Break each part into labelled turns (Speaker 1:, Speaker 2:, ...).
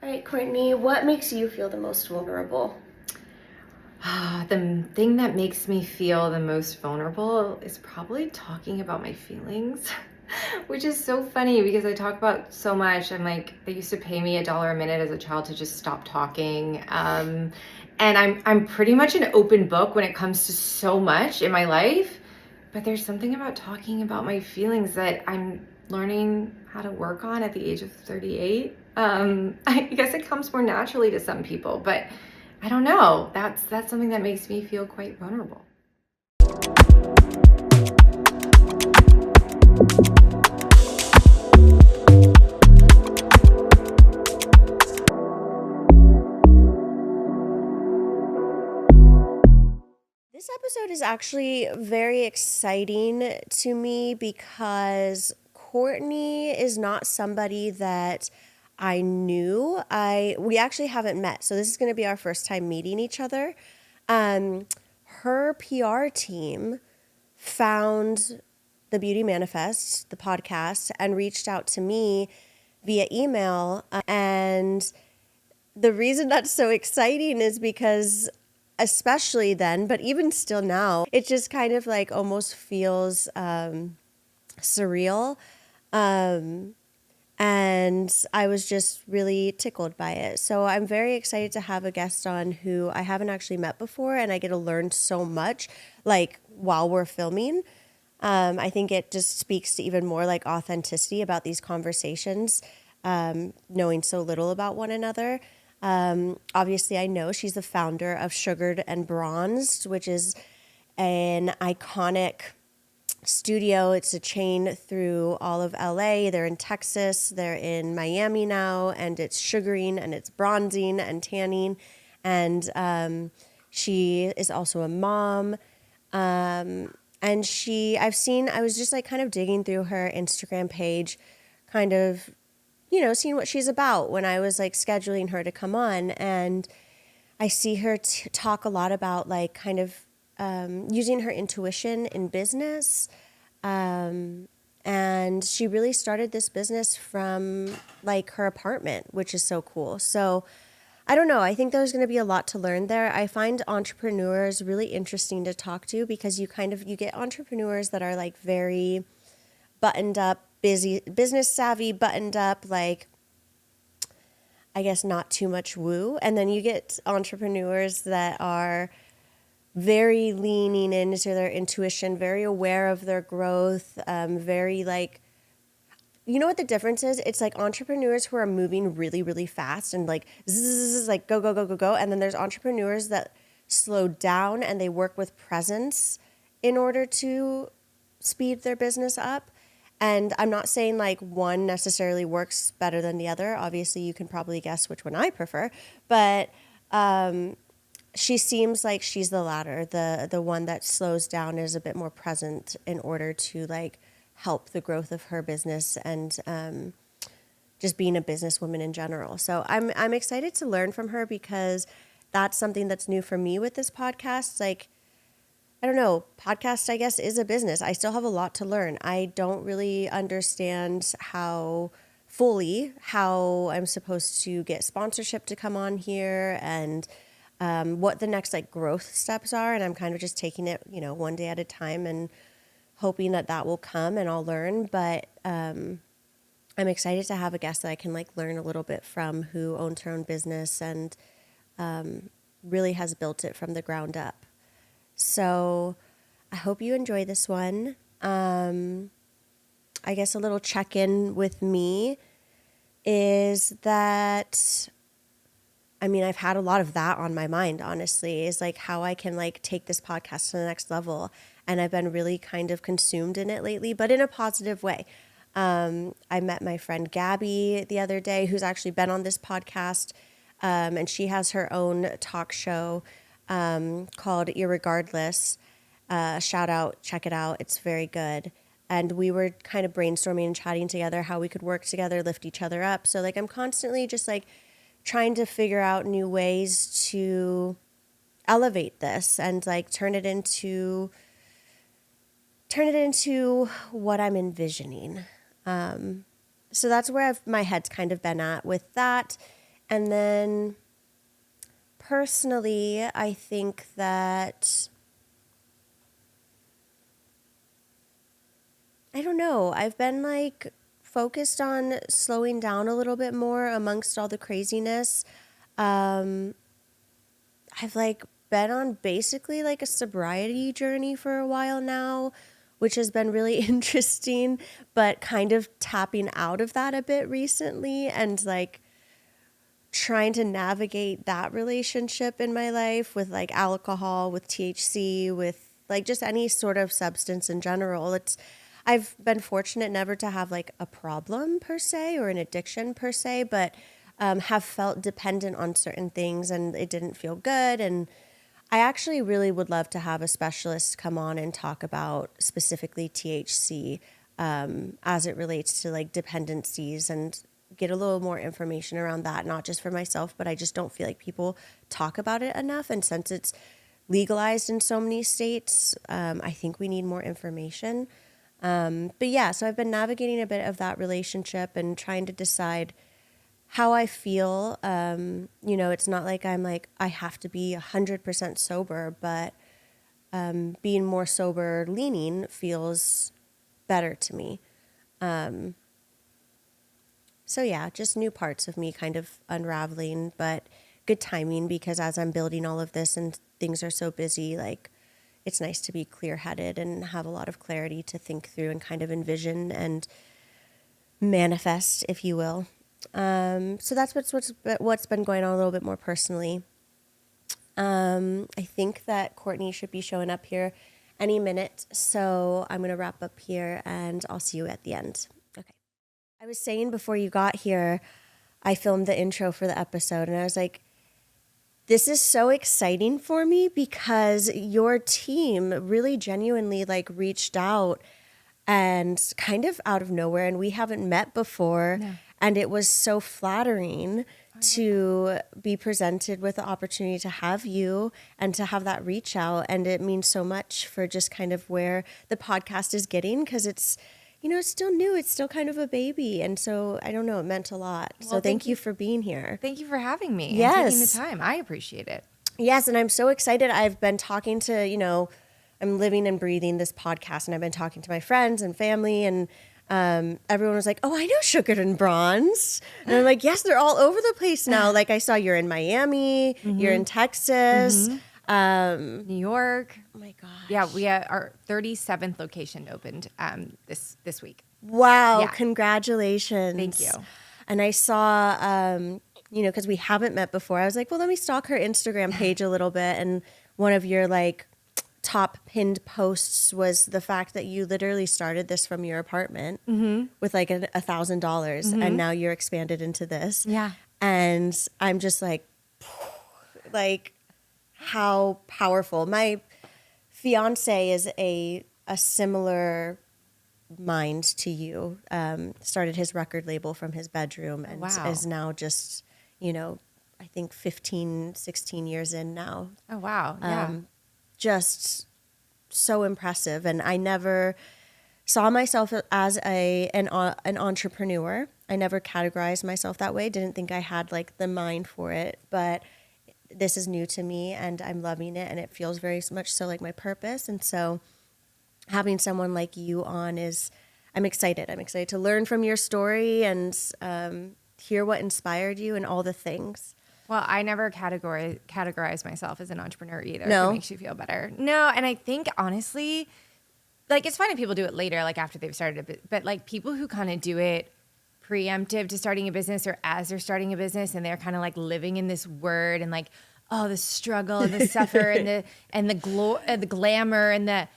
Speaker 1: All right, Courtney, what makes you feel the most vulnerable?
Speaker 2: The thing that makes me feel the most vulnerable is probably talking about my feelings, which is so funny because I talk about so much. I'm like, they used to pay me $1 a minute as a child to just stop talking. And I'm pretty much an open book when it comes to so much in my life. But there's something about talking about my feelings that I'm learning how to work on at the age of 38. I guess it comes more naturally to some people, but I don't know. That's something that makes me feel quite vulnerable.
Speaker 3: This episode is actually very exciting to me because Courtney is not somebody that I knew. We actually haven't met, so this is going to be our first time meeting each other. Her PR team found the Beauty Manifest, the podcast, and reached out to me via email. And the reason that's so exciting is because especially then, but even still now, it just kind of like almost feels surreal. And I was just really tickled by it. So I'm very excited to have a guest on who I haven't actually met before, and I get to learn so much like while we're filming. I think it just speaks to even more like authenticity about these conversations, knowing so little about one another. Obviously, I know she's the founder of Sugared and Bronzed, which is an iconic studio. It's a chain through all of LA. They're in Texas, they're in Miami now, and it's sugaring and it's bronzing and tanning. And she is also a mom. And I was just like kind of digging through her Instagram page, kind of, seeing what she's about when I was like scheduling her to come on. And I see her talk a lot about like kind of using her intuition in business. And she really started this business from like her apartment, which is so cool. So I don't know. I think there's going to be a lot to learn there. I find entrepreneurs really interesting to talk to because you get entrepreneurs that are like very buttoned up, busy, business savvy, buttoned up, like I guess not too much woo. And then you get entrepreneurs that are very leaning into their intuition, very aware of their growth, very like, you know what the difference is? It's like entrepreneurs who are moving really, really fast and like zzz, like go, go, go, go, go. And then there's entrepreneurs that slow down and they work with presence in order to speed their business up. And I'm not saying like one necessarily works better than the other. Obviously, you can probably guess which one I prefer. But she seems like she's the latter, the one that slows down, is a bit more present in order to like help the growth of her business and just being a businesswoman in general. So I'm excited to learn from her because that's something that's new for me with this podcast. Like, I don't know, podcast, I guess, is a business. I still have a lot to learn. I don't really understand how I'm supposed to get sponsorship to come on here and what the next like growth steps are. And I'm kind of just taking it, one day at a time and hoping that that will come and I'll learn. But I'm excited to have a guest that I can like learn a little bit from, who owns her own business and really has built it from the ground up. So I hope you enjoy this one. I guess a little check-in with me is that, I mean, I've had a lot of that on my mind, honestly, is like how I can like take this podcast to the next level. And I've been really kind of consumed in it lately, but in a positive way. I met my friend Gabby the other day, who's actually been on this podcast, and she has her own talk show called Irregardless. Shout out, check it out. It's very good. And we were kind of brainstorming and chatting together how we could work together, lift each other up. So like I'm constantly just like trying to figure out new ways to elevate this and like turn it into what I'm envisioning. So that's where my head's kind of been at with that. And then personally, I think that, I don't know, I've been like focused on slowing down a little bit more amongst all the craziness. I've like been on basically like a sobriety journey for a while now, which has been really interesting, but kind of tapping out of that a bit recently and like trying to navigate that relationship in my life with like alcohol, with THC, with like just any sort of substance in general. I've been fortunate never to have like a problem per se or an addiction per se, but have felt dependent on certain things and it didn't feel good. And I actually really would love to have a specialist come on and talk about specifically THC as it relates to like dependencies and get a little more information around that, not just for myself, but I just don't feel like people talk about it enough. And since it's legalized in so many states, I think we need more information. But yeah, so I've been navigating a bit of that relationship and trying to decide how I feel. You know, it's not like I'm like, I have to be 100% sober, but being more sober leaning feels better to me. So yeah, just new parts of me kind of unraveling, but good timing because as I'm building all of this and things are so busy, like it's nice to be clear-headed and have a lot of clarity to think through and kind of envision and manifest, if you will. So that's what's been going on a little bit more personally. I think that Courtney should be showing up here any minute, so I'm going to wrap up here and I'll see you at the end. Okay. I was saying before you got here, I filmed the intro for the episode and I was like, this is so exciting for me because your team really genuinely like reached out and kind of out of nowhere, and we haven't met before. No. And it was so flattering to be presented with the opportunity to have you and to have that reach out. And it means so much for just kind of where the podcast is getting, because it's, you know, it's still new. It's still kind of a baby. And so, I don't know, it meant a lot. Well, so thank you for being here.
Speaker 2: Thank you for having me.
Speaker 3: Yes.
Speaker 2: And taking the time. I appreciate it.
Speaker 3: Yes. And I'm so excited. I've been talking to, you know, I'm living and breathing this podcast, and I've been talking to my friends and family, and everyone was like, oh, I know Sugar and Bronze. And I'm like, yes, they're all over the place now. Like I saw you're in Miami, you're in Texas.
Speaker 2: New York.
Speaker 3: Oh my gosh.
Speaker 2: Yeah, we our 37th location opened this week.
Speaker 3: Wow,
Speaker 2: yeah.
Speaker 3: Congratulations.
Speaker 2: Thank you.
Speaker 3: And I saw, you know, because we haven't met before, I was like, well, let me stalk her Instagram page a little bit. And one of your like top pinned posts was the fact that you literally started this from your apartment with like $1,000 and now you're expanded into this.
Speaker 2: Yeah.
Speaker 3: And I'm just like how powerful. My fiance is a similar mind to you. Started his record label from his bedroom and is now just, you know, I think 15, 16 years in now.
Speaker 2: Oh, wow. Yeah.
Speaker 3: Just so impressive. And I never saw myself as an entrepreneur. I never categorized myself that way. Didn't think I had like the mind for it, but this is new to me and I'm loving it. And it feels very much so like my purpose. And so having someone like you on I'm excited. I'm excited to learn from your story and hear what inspired you and all the things.
Speaker 2: Well, I never categorize myself as an entrepreneur either.
Speaker 3: No.
Speaker 2: If it makes you feel better. No, and I think honestly, like it's fine if people do it later, like after they've started a bit, but like people who kind of do it preemptive to starting a business or as they're starting a business and they're kind of like living in this word and like, oh, the struggle and the suffer and the glamour and the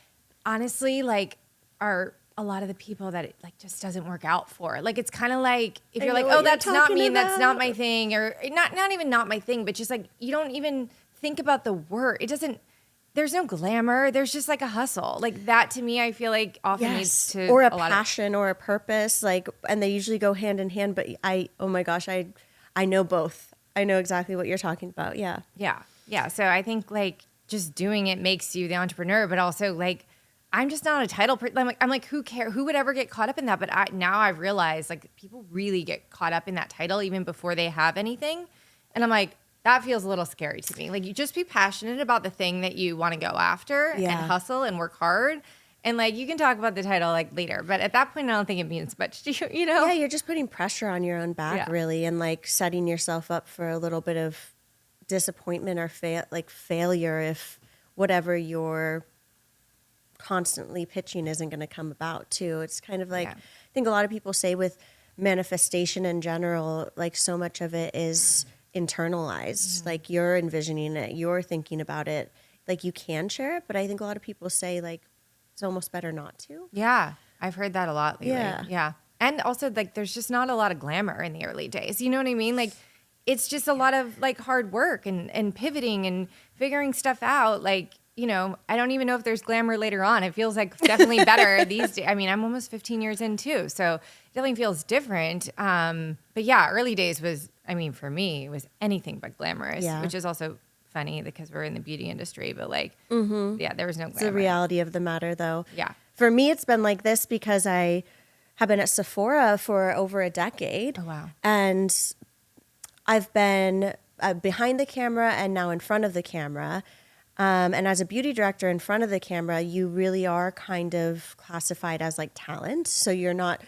Speaker 2: honestly like are a lot of the people that it like just doesn't work out for. Like it's kind of like if you're like, oh, that's not me, that's not my thing, or not even not my thing, but just like you don't even think about the work. It doesn't. There's no glamour. There's just like a hustle. Like that to me, I feel like often leads to
Speaker 3: or a passion or a purpose. Like, and they usually go hand in hand. But oh my gosh, I know both. I know exactly what you're talking about. Yeah.
Speaker 2: Yeah. Yeah. So I think like just doing it makes you the entrepreneur, but also like. I'm just not a title person. I'm like, who cares? Who would ever get caught up in that? But now I've realized like people really get caught up in that title even before they have anything. And I'm like, that feels a little scary to me. Like, you just be passionate about the thing that you want to go after and hustle and work hard. And like, you can talk about the title like later, but at that point, I don't think it means much to you, you know?
Speaker 3: Yeah, you're just putting pressure on your own back, really, and like setting yourself up for a little bit of disappointment or failure if whatever you're constantly pitching isn't going to come about too. It's kind of like, I think a lot of people say with manifestation in general, like so much of it is internalized. Like you're envisioning it, you're thinking about it, like you can share it, but I think a lot of people say like it's almost better not to.
Speaker 2: Yeah, I've heard that a lot lately.
Speaker 3: Yeah.
Speaker 2: And also like there's just not a lot of glamour in the early days. You know what I mean? Like it's just a lot of like hard work and pivoting and figuring stuff out. Like, you know, I don't even know if there's glamour later on. It feels like definitely better these days. I mean, I'm almost 15 years in too, so it definitely feels different. But yeah, early days was, I mean, for me, it was anything but glamorous, which is also funny because we're in the beauty industry, but like, yeah, there was no glamour.
Speaker 3: It's the reality of the matter though.
Speaker 2: Yeah.
Speaker 3: For me, it's been like this because I have been at Sephora for over a decade.
Speaker 2: Oh, wow.
Speaker 3: And I've been behind the camera and now in front of the camera. And as a beauty director in front of the camera, you really are kind of classified as like talent. So you're not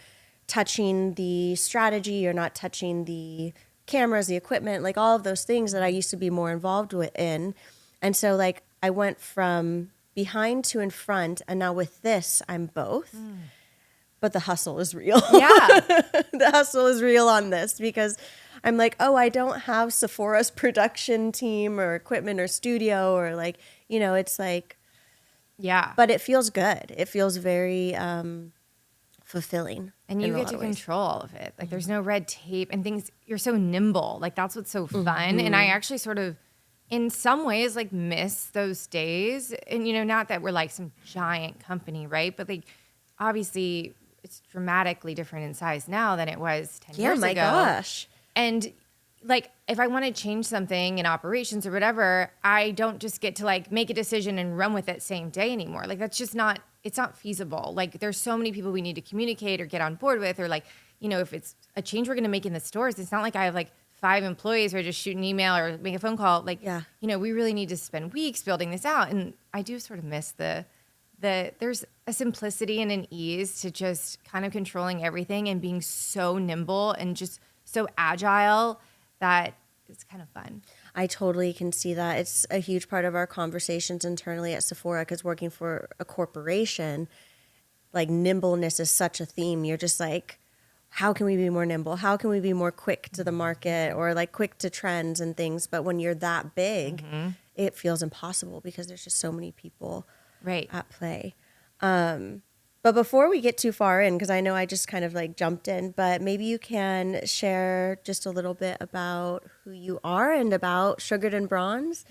Speaker 3: touching the strategy, you're not touching the cameras, the equipment, like all of those things that I used to be more involved in. And so like I went from behind to in front, and now with this, I'm both. But the hustle is real.
Speaker 2: Yeah.
Speaker 3: The hustle is real on this because I'm like, oh, I don't have Sephora's production team or equipment or studio or like, you know, it's like,
Speaker 2: yeah.
Speaker 3: but it feels good. It feels very fulfilling.
Speaker 2: And you get to control all of it. Like there's no red tape and things. You're so nimble. Like that's what's so fun. And I actually sort of, in some ways, like miss those days. And, you know, not that we're like some giant company, right? But like, obviously, it's dramatically different in size now than it was 10 years ago.
Speaker 3: Yeah, my gosh.
Speaker 2: And like, if I want to change something in operations or whatever, I don't just get to like make a decision and run with it same day anymore. Like that's just not, it's not feasible. Like there's so many people we need to communicate or get on board with, or like, you know, if it's a change we're going to make in the stores, it's not like I have like 5 employees or just shoot an email or make a phone call. Like, you know, we really need to spend weeks building this out. And I do sort of miss there's a simplicity and an ease to just kind of controlling everything and being so nimble and just so agile that it's kind of fun.
Speaker 3: I totally can see that. It's a huge part of our conversations internally at Sephora because working for a corporation, like nimbleness is such a theme. You're just like, how can we be more nimble? How can we be more quick to the market or like quick to trends and things? But when you're that big, it feels impossible because there's just so many people at play. But before we get too far in, because I know I just kind of like jumped in, but maybe you can share just a little bit about who you are and about Sugared and Bronze.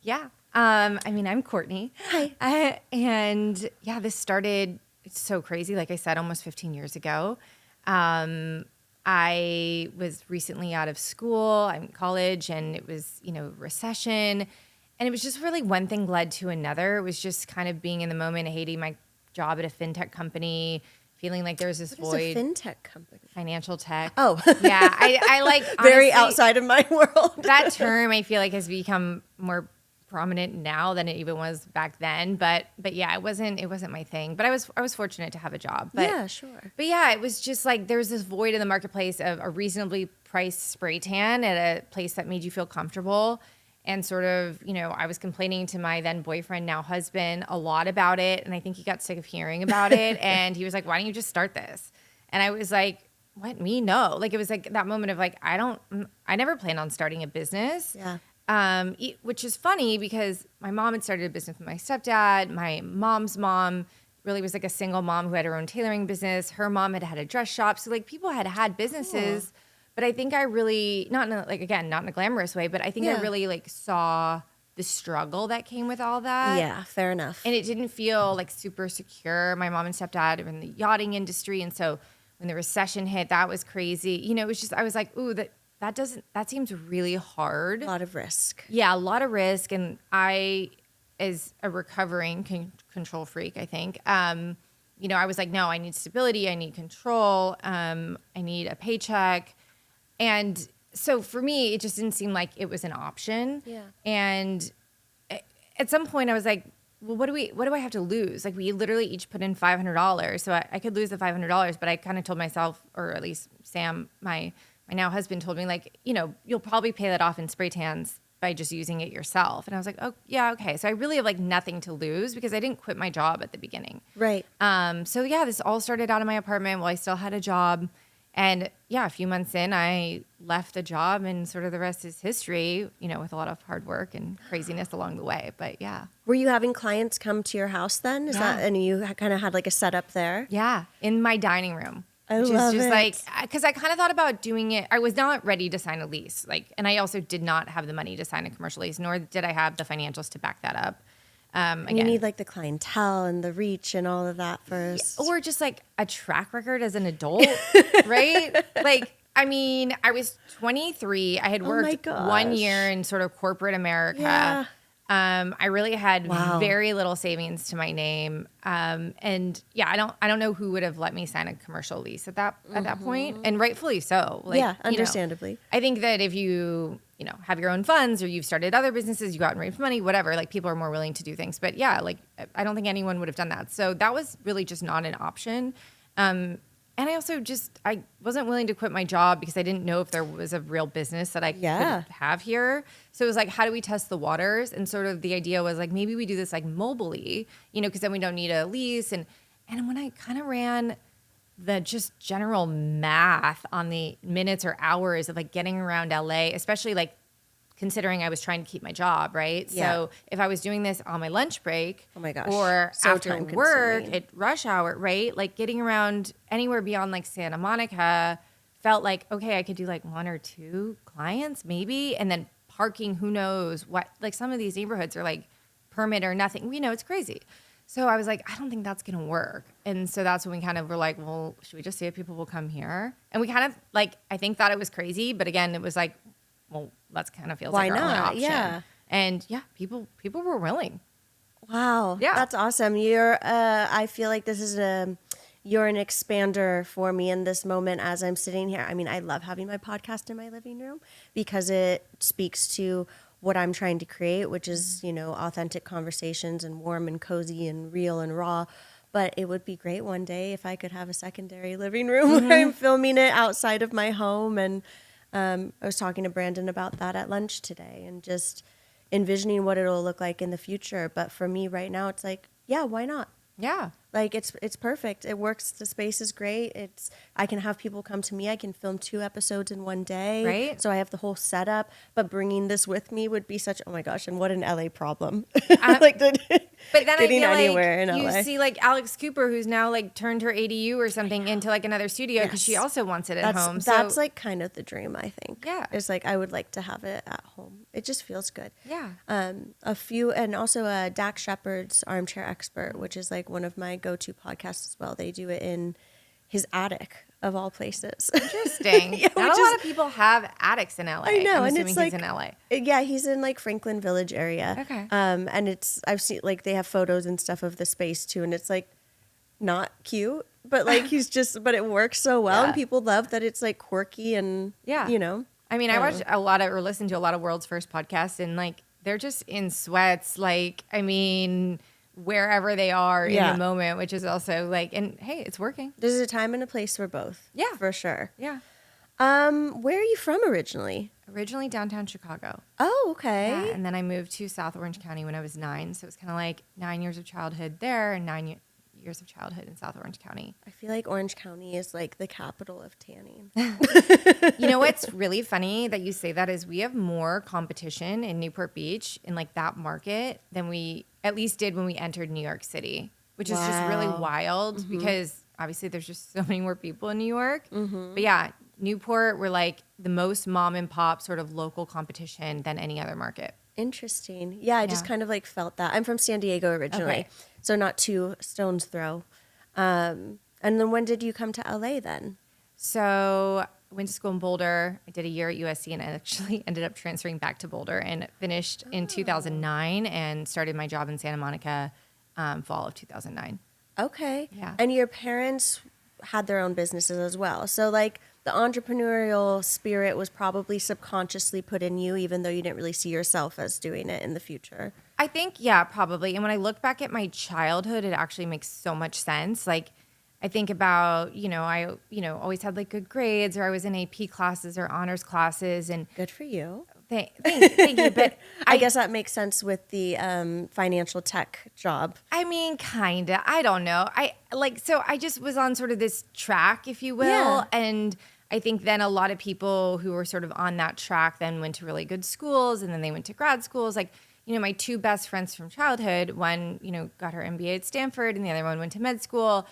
Speaker 2: Yeah. I mean, I'm Courtney.
Speaker 3: Hi.
Speaker 2: And yeah, this started, it's so crazy. Like I said, almost 15 years ago. I was recently out of school. I'm in college and it was, you know, recession. And it was just really one thing led to another. It was just kind of being in the moment, hating my job at a fintech company, feeling like there was this void.
Speaker 3: What is a fintech company?
Speaker 2: Financial tech.
Speaker 3: Oh.
Speaker 2: Yeah. I like
Speaker 3: very
Speaker 2: honestly,
Speaker 3: outside of my world.
Speaker 2: that term I feel like has become more prominent now than it even was back then. But yeah, it wasn't my thing. But I was fortunate to have a job. But,
Speaker 3: yeah, sure.
Speaker 2: But yeah, it was just like there was this void in the marketplace of a reasonably priced spray tan at a place that made you feel comfortable. And sort of, you know, I was complaining to my then boyfriend, now husband, a lot about it. And I think he got sick of hearing about it. And he was like, why don't you just start this? And I was like, what, me? No. Like, it was like that moment of like, I never planned on starting a business.
Speaker 3: Yeah.
Speaker 2: Which is funny because my mom had started a business with my stepdad. My mom's mom really was like a single mom who had her own tailoring business. Her mom had a dress shop. So like people had businesses. Cool. But I think I really, not in a glamorous way, but I think I really like saw the struggle that came with all that.
Speaker 3: Yeah, fair enough.
Speaker 2: And it didn't feel like super secure. My mom and stepdad are in the yachting industry. And so when the recession hit, that was crazy. You know, it was just, I was like, ooh, that seems really hard.
Speaker 3: A lot of risk.
Speaker 2: Yeah, a lot of risk. And I, as a recovering control freak, I think, you know, I was like, no, I need stability. I need control. I need a paycheck. And so for me, it just didn't seem like it was an option.
Speaker 3: Yeah.
Speaker 2: And at some point I was like, well, what do I have to lose? Like, we literally each put in $500. So I could lose the $500, but I kind of told myself, or at least Sam, my now husband, told me, like, you'll probably pay that off in spray tans by just using it yourself. And I was like, oh yeah, okay. So I really have like nothing to lose because I didn't quit my job at the beginning.
Speaker 3: Right.
Speaker 2: So yeah, this all started out of my apartment while I still had a job. And yeah, a few months in, I left the job, and sort of the rest is history, with a lot of hard work and craziness along the way. But yeah.
Speaker 3: Were you having clients come to your house then? And you kind of had like a setup there?
Speaker 2: Yeah, in my dining room.
Speaker 3: I
Speaker 2: which
Speaker 3: love
Speaker 2: is just
Speaker 3: it.
Speaker 2: like, because I kind of thought about doing it. I was not ready to sign a lease. And I also did not have the money to sign a commercial lease, nor did I have the financials to back that up.
Speaker 3: And you need like the clientele and the reach and all of that first.
Speaker 2: Or just like a track record as an adult, right? I was 23. I had worked 1 year in sort of corporate America.
Speaker 3: Yeah.
Speaker 2: I really had
Speaker 3: Wow.
Speaker 2: very little savings to my name. And yeah, I don't know who would have let me sign a commercial lease at that point. And rightfully so.
Speaker 3: Yeah, understandably.
Speaker 2: I think that if you have your own funds, or you've started other businesses, you go out and raise money, whatever, like, people are more willing to do things. But yeah, I don't think anyone would have done that. So that was really just not an option. And I also I wasn't willing to quit my job because I didn't know if there was a real business that I could have here. So it was like, how do we test the waters? And sort of the idea was like, maybe we do this like mobily, because then we don't need a lease. And when I kind of ran the just general math on the minutes or hours of like getting around LA, especially like considering I was trying to keep my job, right?
Speaker 3: Yeah.
Speaker 2: So if I was doing this on my lunch break,
Speaker 3: Oh my gosh,
Speaker 2: or
Speaker 3: so
Speaker 2: after
Speaker 3: time-consuming.
Speaker 2: work at rush hour, right? Like, getting around anywhere beyond like Santa Monica felt like, okay, I could do like 1 or 2 clients maybe, and then parking, who knows what, like some of these neighborhoods are like permit or nothing, it's crazy. So I was like, I don't think that's going to work. And so that's when we kind of were like, well, should we just see if people will come here? And we kind of like, I think, thought it was crazy, but again, it was like, well, that's kind of feels
Speaker 3: Why
Speaker 2: like our only
Speaker 3: not?
Speaker 2: option.
Speaker 3: Yeah.
Speaker 2: And yeah, people were willing.
Speaker 3: Wow.
Speaker 2: Yeah.
Speaker 3: That's awesome. I feel like this is you're an expander for me in this moment as I'm sitting here. I mean, I love having my podcast in my living room because it speaks to what I'm trying to create, which is, authentic conversations and warm and cozy and real and raw. But it would be great one day if I could have a secondary living room where I'm filming it outside of my home. And I was talking to Brandon about that at lunch today, and just envisioning what it'll look like in the future. But for me right now, it's like, yeah, why not?
Speaker 2: Yeah.
Speaker 3: Like, it's perfect. It works. The space is great. I can have people come to me. I can film 2 episodes in one day.
Speaker 2: Right.
Speaker 3: So I have the whole setup. But bringing this with me would be such, oh my gosh, and what an LA problem.
Speaker 2: But then
Speaker 3: getting
Speaker 2: I feel
Speaker 3: anywhere
Speaker 2: like
Speaker 3: in
Speaker 2: you
Speaker 3: LA.
Speaker 2: see like Alex Cooper, who's now like turned her ADU or something into like another studio because she also wants it at home.
Speaker 3: That's like kind of the dream, I think.
Speaker 2: Yeah.
Speaker 3: It's like, I would like to have it at home. It just feels good.
Speaker 2: Yeah.
Speaker 3: And also Dak Shepard's Armchair Expert, which is like one of my go-to podcasts as well. They do it in his attic, of all places.
Speaker 2: Interesting.
Speaker 3: Yeah,
Speaker 2: Not a lot of people have attics in LA.
Speaker 3: I know,
Speaker 2: I'm
Speaker 3: and
Speaker 2: assuming
Speaker 3: it's like,
Speaker 2: he's in LA.
Speaker 3: Yeah, he's in like Franklin Village area.
Speaker 2: Okay.
Speaker 3: And I've seen like they have photos and stuff of the space too, and it's like not cute, but like but it works so well, and people love that it's like quirky and
Speaker 2: Yeah. I mean, I watch or listen to a lot of World's First podcasts, and like they're just in sweats, like, I mean, wherever they are in the moment, which is also like, and hey, it's working.
Speaker 3: There's a time and a place for both.
Speaker 2: Yeah.
Speaker 3: For sure.
Speaker 2: Yeah.
Speaker 3: Where are you from originally?
Speaker 2: Originally downtown Chicago.
Speaker 3: Oh, okay.
Speaker 2: Yeah, and then I moved to South Orange County when I was 9. So it was kind of like 9 years of childhood there and 9 years of childhood in South Orange County.
Speaker 3: I feel like Orange County is like the capital of tanning.
Speaker 2: You know what's really funny that you say that is we have more competition in Newport Beach in like that market than we at least did when we entered New York City, which is just really wild because obviously there's just so many more people in New York. But yeah, Newport, we're like the most mom and pop sort of local competition than any other market.
Speaker 3: Interesting. Yeah, I just kind of like felt that. I'm from San Diego originally, so not 2 stones throw. And then when did you come to LA then?
Speaker 2: So I went to school in Boulder. I did a year at USC and I actually ended up transferring back to Boulder and finished in 2009 and started my job in Santa Monica fall of 2009.
Speaker 3: Okay.
Speaker 2: Yeah.
Speaker 3: And your parents had their own businesses as well. So like the entrepreneurial spirit was probably subconsciously put in you, even though you didn't really see yourself as doing it in the future.
Speaker 2: I think, yeah, probably. And when I look back at my childhood, it actually makes so much sense. Like, I think about, I, always had like good grades, or I was in AP classes or honors classes. And
Speaker 3: Good for you.
Speaker 2: thank you. But
Speaker 3: I guess that makes sense with the financial tech job.
Speaker 2: I mean, kind of. I don't know. So I just was on sort of this track, if you will.
Speaker 3: Yeah.
Speaker 2: And I think then a lot of people who were sort of on that track then went to really good schools, and then they went to grad schools. Like, my two best friends from childhood, one, got her MBA at Stanford, and the other one went to med school.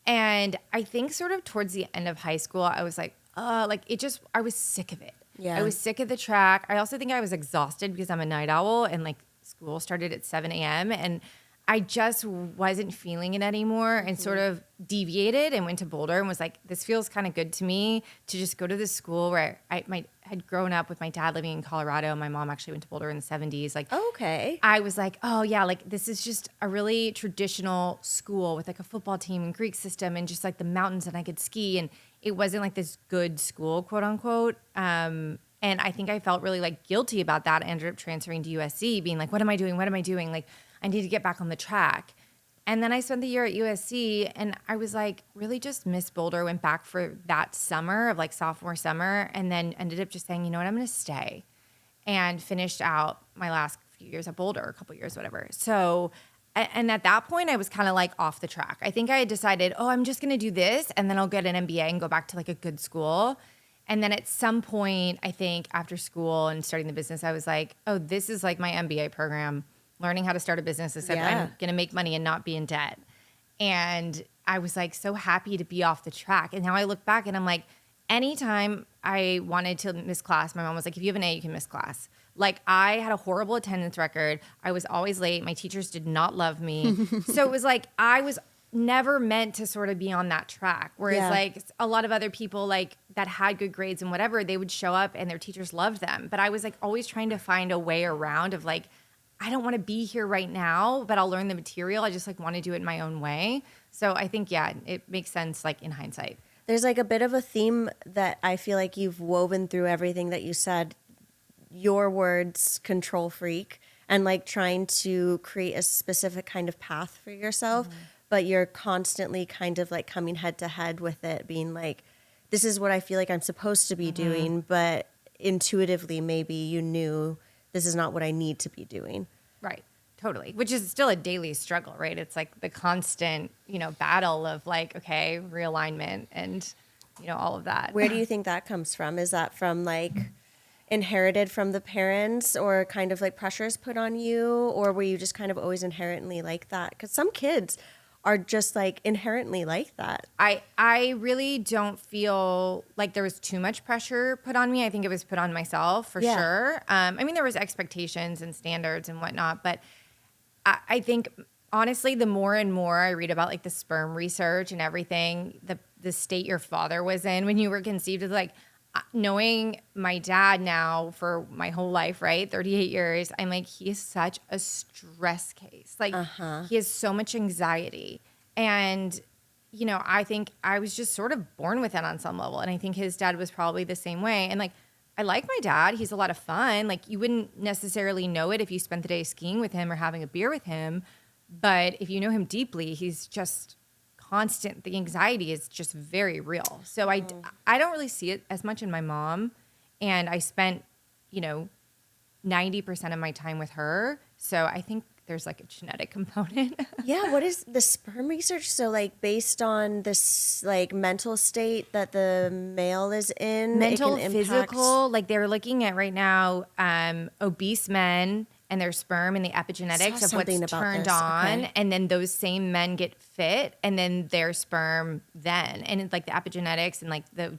Speaker 2: And I think sort of towards the end of high school, I was like, I was sick of it.
Speaker 3: Yeah.
Speaker 2: I was sick of the track. I also think I was exhausted because I'm a night owl, and like school started at 7 a.m. and I just wasn't feeling it anymore, and sort of deviated and went to Boulder and was like, this feels kind of good to me to just go to this school where I had grown up with my dad living in Colorado. My mom actually went to Boulder in the 70s. Like,
Speaker 3: Okay.
Speaker 2: I was like, oh yeah, like this is just a really traditional school with like a football team and Greek system and just like the mountains, and I could ski, and it wasn't like this good school, quote unquote. And I think I felt really like guilty about that. I ended up transferring to USC, being like, what am I doing? What am I doing? Like, I need to get back on the track. And then I spent the year at USC, and I was like, really just miss Boulder. Went back for that summer of like sophomore summer, and then ended up just saying, you know what, I'm going to stay, and finished out my last few years at Boulder, a couple years, whatever. So, and at that point I was kind of like off the track. I think I had decided, I'm just going to do this, and then I'll get an MBA and go back to like a good school. And then at some point, I think after school and starting the business, I was like, this is like my MBA program, learning how to start a business, except I'm going to make money and not be in debt. And I was like so happy to be off the track. And now I look back and I'm like, anytime I wanted to miss class, my mom was like, if you have an A, you can miss class. Like, I had a horrible attendance record. I was always late. My teachers did not love me. So it was like, I was never meant to sort of be on that track. Whereas like a lot of other people like that had good grades and whatever, they would show up and their teachers loved them. But I was like always trying to find a way around of like, I don't want to be here right now, but I'll learn the material. I just like want to do it in my own way. So I think, it makes sense like in hindsight.
Speaker 3: There's like a bit of a theme that I feel like you've woven through everything that you said. Your words, control freak, and like trying to create a specific kind of path for yourself, but you're constantly kind of like coming head to head with it, being like, this is what I feel like I'm supposed to be doing, but intuitively maybe you knew this is not what I need to be doing.
Speaker 2: Right. Totally. Which is still a daily struggle, right? It's like the constant, battle of like, okay, realignment and, all of that.
Speaker 3: Where do you think that comes from? Is that from like inherited from the parents, or kind of like pressures put on you, or were you just kind of always inherently like that? Because some kids are just like inherently like that.
Speaker 2: I really don't feel like there was too much pressure put on me. I think it was put on myself for sure. I mean, there was expectations and standards and whatnot, but I think honestly, the more and more I read about like the sperm research and everything, the state your father was in when you were conceived, is like, knowing my dad now for my whole life, right? 38 years, I'm like, he is such a stress case. Like, he has so much anxiety. And, I think I was just sort of born with it on some level. And I think his dad was probably the same way. And like, I like my dad. He's a lot of fun. Like, you wouldn't necessarily know it if you spent the day skiing with him or having a beer with him. But if you know him deeply, he's just constant. The anxiety is just very real. So I don't really see it as much in my mom. And I spent, 90% of my time with her. So I think there's like a genetic component.
Speaker 3: Yeah. What is the sperm research? So like based on this like mental state that the male is in,
Speaker 2: Mental,
Speaker 3: it can impact...
Speaker 2: physical, like they're looking at right now, obese men and their sperm and the epigenetics of what's turned on. Okay. And then those same men get fit, and then their sperm then. And it's like the epigenetics and like the,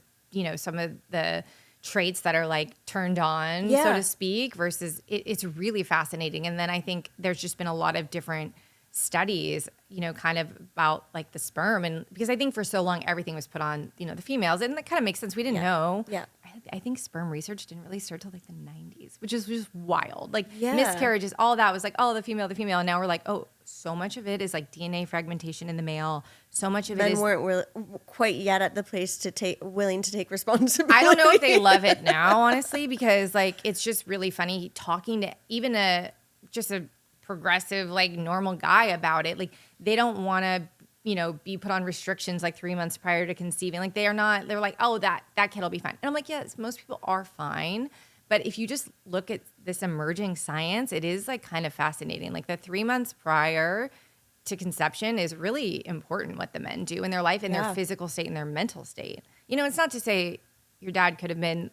Speaker 2: some of the traits that are like turned on, so to speak, versus it's really fascinating. And then I think there's just been a lot of different studies, kind of about like the sperm. And because I think for so long, everything was put on, the females, and that kind of makes sense. We didn't know. Yeah. I think sperm research didn't really start till like the 90s, which is just wild. Like
Speaker 3: Yeah.
Speaker 2: miscarriages, all that was like, oh, the female. And now we're like, oh, so much of it is like DNA fragmentation in the male. So much of it
Speaker 3: Men
Speaker 2: is.
Speaker 3: weren't quite yet at the place to willing to take responsibility.
Speaker 2: I don't know if they love it now, honestly, because like it's just really funny talking to even just a progressive, like normal guy about it. Like they don't want to, be put on restrictions like 3 months prior to conceiving. Like they're like, oh, that kid will be fine. And I'm like, yes, most people are fine. But if you just look at this emerging science, it is like kind of fascinating. Like the 3 months prior to conception is really important what the men do in their life, in their physical state and their mental state. It's not to say your dad could have been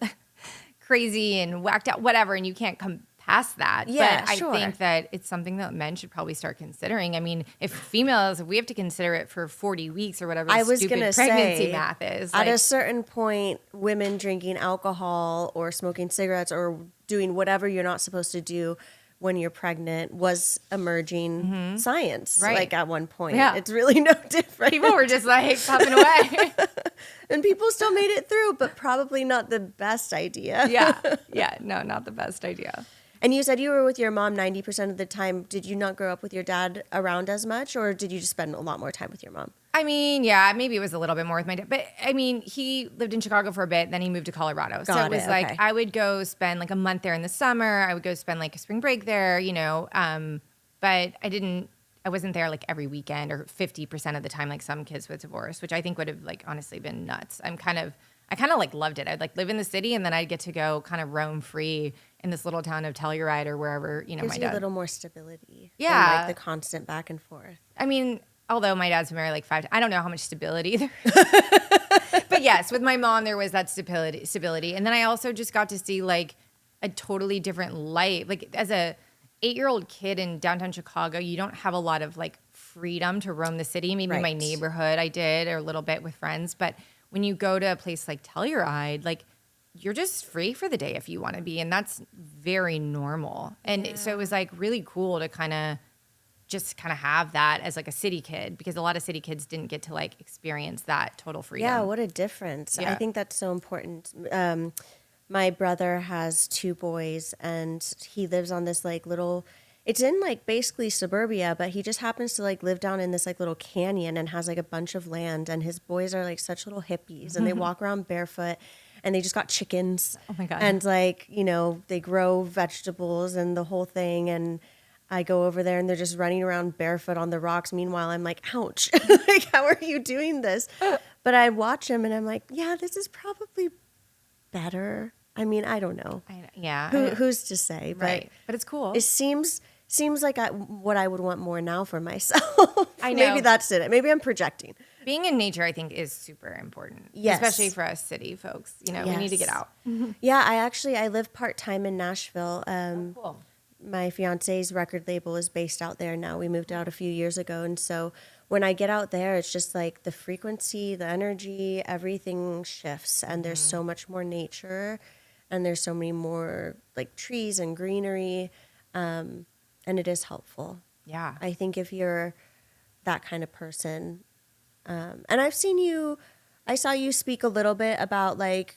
Speaker 2: crazy and whacked out, whatever, and you can't come past that.
Speaker 3: Yeah,
Speaker 2: but I
Speaker 3: sure.
Speaker 2: think that it's something that men should probably start considering. I mean, if females, we have to consider it for 40 weeks or whatever stupid pregnancy math is.
Speaker 3: At a certain point, women drinking alcohol or smoking cigarettes or doing whatever you're not supposed to do when you're pregnant was emerging science.
Speaker 2: Right.
Speaker 3: Like at one point.
Speaker 2: Yeah.
Speaker 3: It's really no different.
Speaker 2: People were just like puffing away.
Speaker 3: And people still made it through, but probably not the best idea.
Speaker 2: Yeah. No, not the best idea.
Speaker 3: And you said you were with your mom 90% of the time. Did you not grow up with your dad around as much, or did you just spend a lot more time with your mom?
Speaker 2: I mean, yeah, maybe it was a little bit more with my dad. But I mean, he lived in Chicago for a bit, then he moved to Colorado. So it was like,
Speaker 3: okay.
Speaker 2: I would go spend like a month there in the summer. I would go spend like a spring break there, but I wasn't there like every weekend or 50% of the time like some kids with divorce, which I think would have like honestly been nuts. I kind of like loved it. I'd like live in the city and then I'd get to go kind of roam free in this little town of Telluride or wherever,
Speaker 3: Gives
Speaker 2: my
Speaker 3: you
Speaker 2: dad.
Speaker 3: a little more stability.
Speaker 2: Yeah.
Speaker 3: Than like the constant back and forth.
Speaker 2: I mean, although my dad's been married like 5 times, I don't know how much stability there. But yes, with my mom, there was that stability. And then I also just got to see like a totally different life. Like as a 8-year-old kid in downtown Chicago, you don't have a lot of like freedom to roam the city. Maybe my neighborhood I did, or a little bit with friends. But when you go to a place like Telluride, like you're just free for the day if you want to be. And that's very normal. And so it was like really cool to kind of have that as like a city kid, because a lot of city kids didn't get to like experience that total freedom.
Speaker 3: Yeah, what a difference.
Speaker 2: Yeah.
Speaker 3: I think that's so important. My brother has 2 boys and he lives on this like little, it's in like basically suburbia, but he just happens to like live down in this like little canyon and has like a bunch of land, and his boys are like such little hippies and they walk around barefoot and they just got chickens.
Speaker 2: Oh my God.
Speaker 3: And like, they grow vegetables and the whole thing, and I go over there and they're just running around barefoot on the rocks. Meanwhile, I'm like, ouch, like, how are you doing this? But I watch them and I'm like, yeah, this is probably better. I mean, I don't know. Who's to say?
Speaker 2: Right. But it's cool.
Speaker 3: It seems like what I would want more now for myself.
Speaker 2: I know.
Speaker 3: Maybe that's it. Maybe I'm projecting.
Speaker 2: Being in nature, I think, is super important.
Speaker 3: Yes.
Speaker 2: Especially for us city folks. We need to get out.
Speaker 3: Yeah, I live part-time in Nashville.
Speaker 2: Cool.
Speaker 3: My fiance's record label is based out there now. We moved out a few years ago. And so when I get out there, it's just like the frequency, the energy, everything shifts. And there's so much more nature. And there's so many more like trees and greenery. And it is helpful.
Speaker 2: Yeah.
Speaker 3: I think if you're that kind of person. And I saw you speak a little bit about like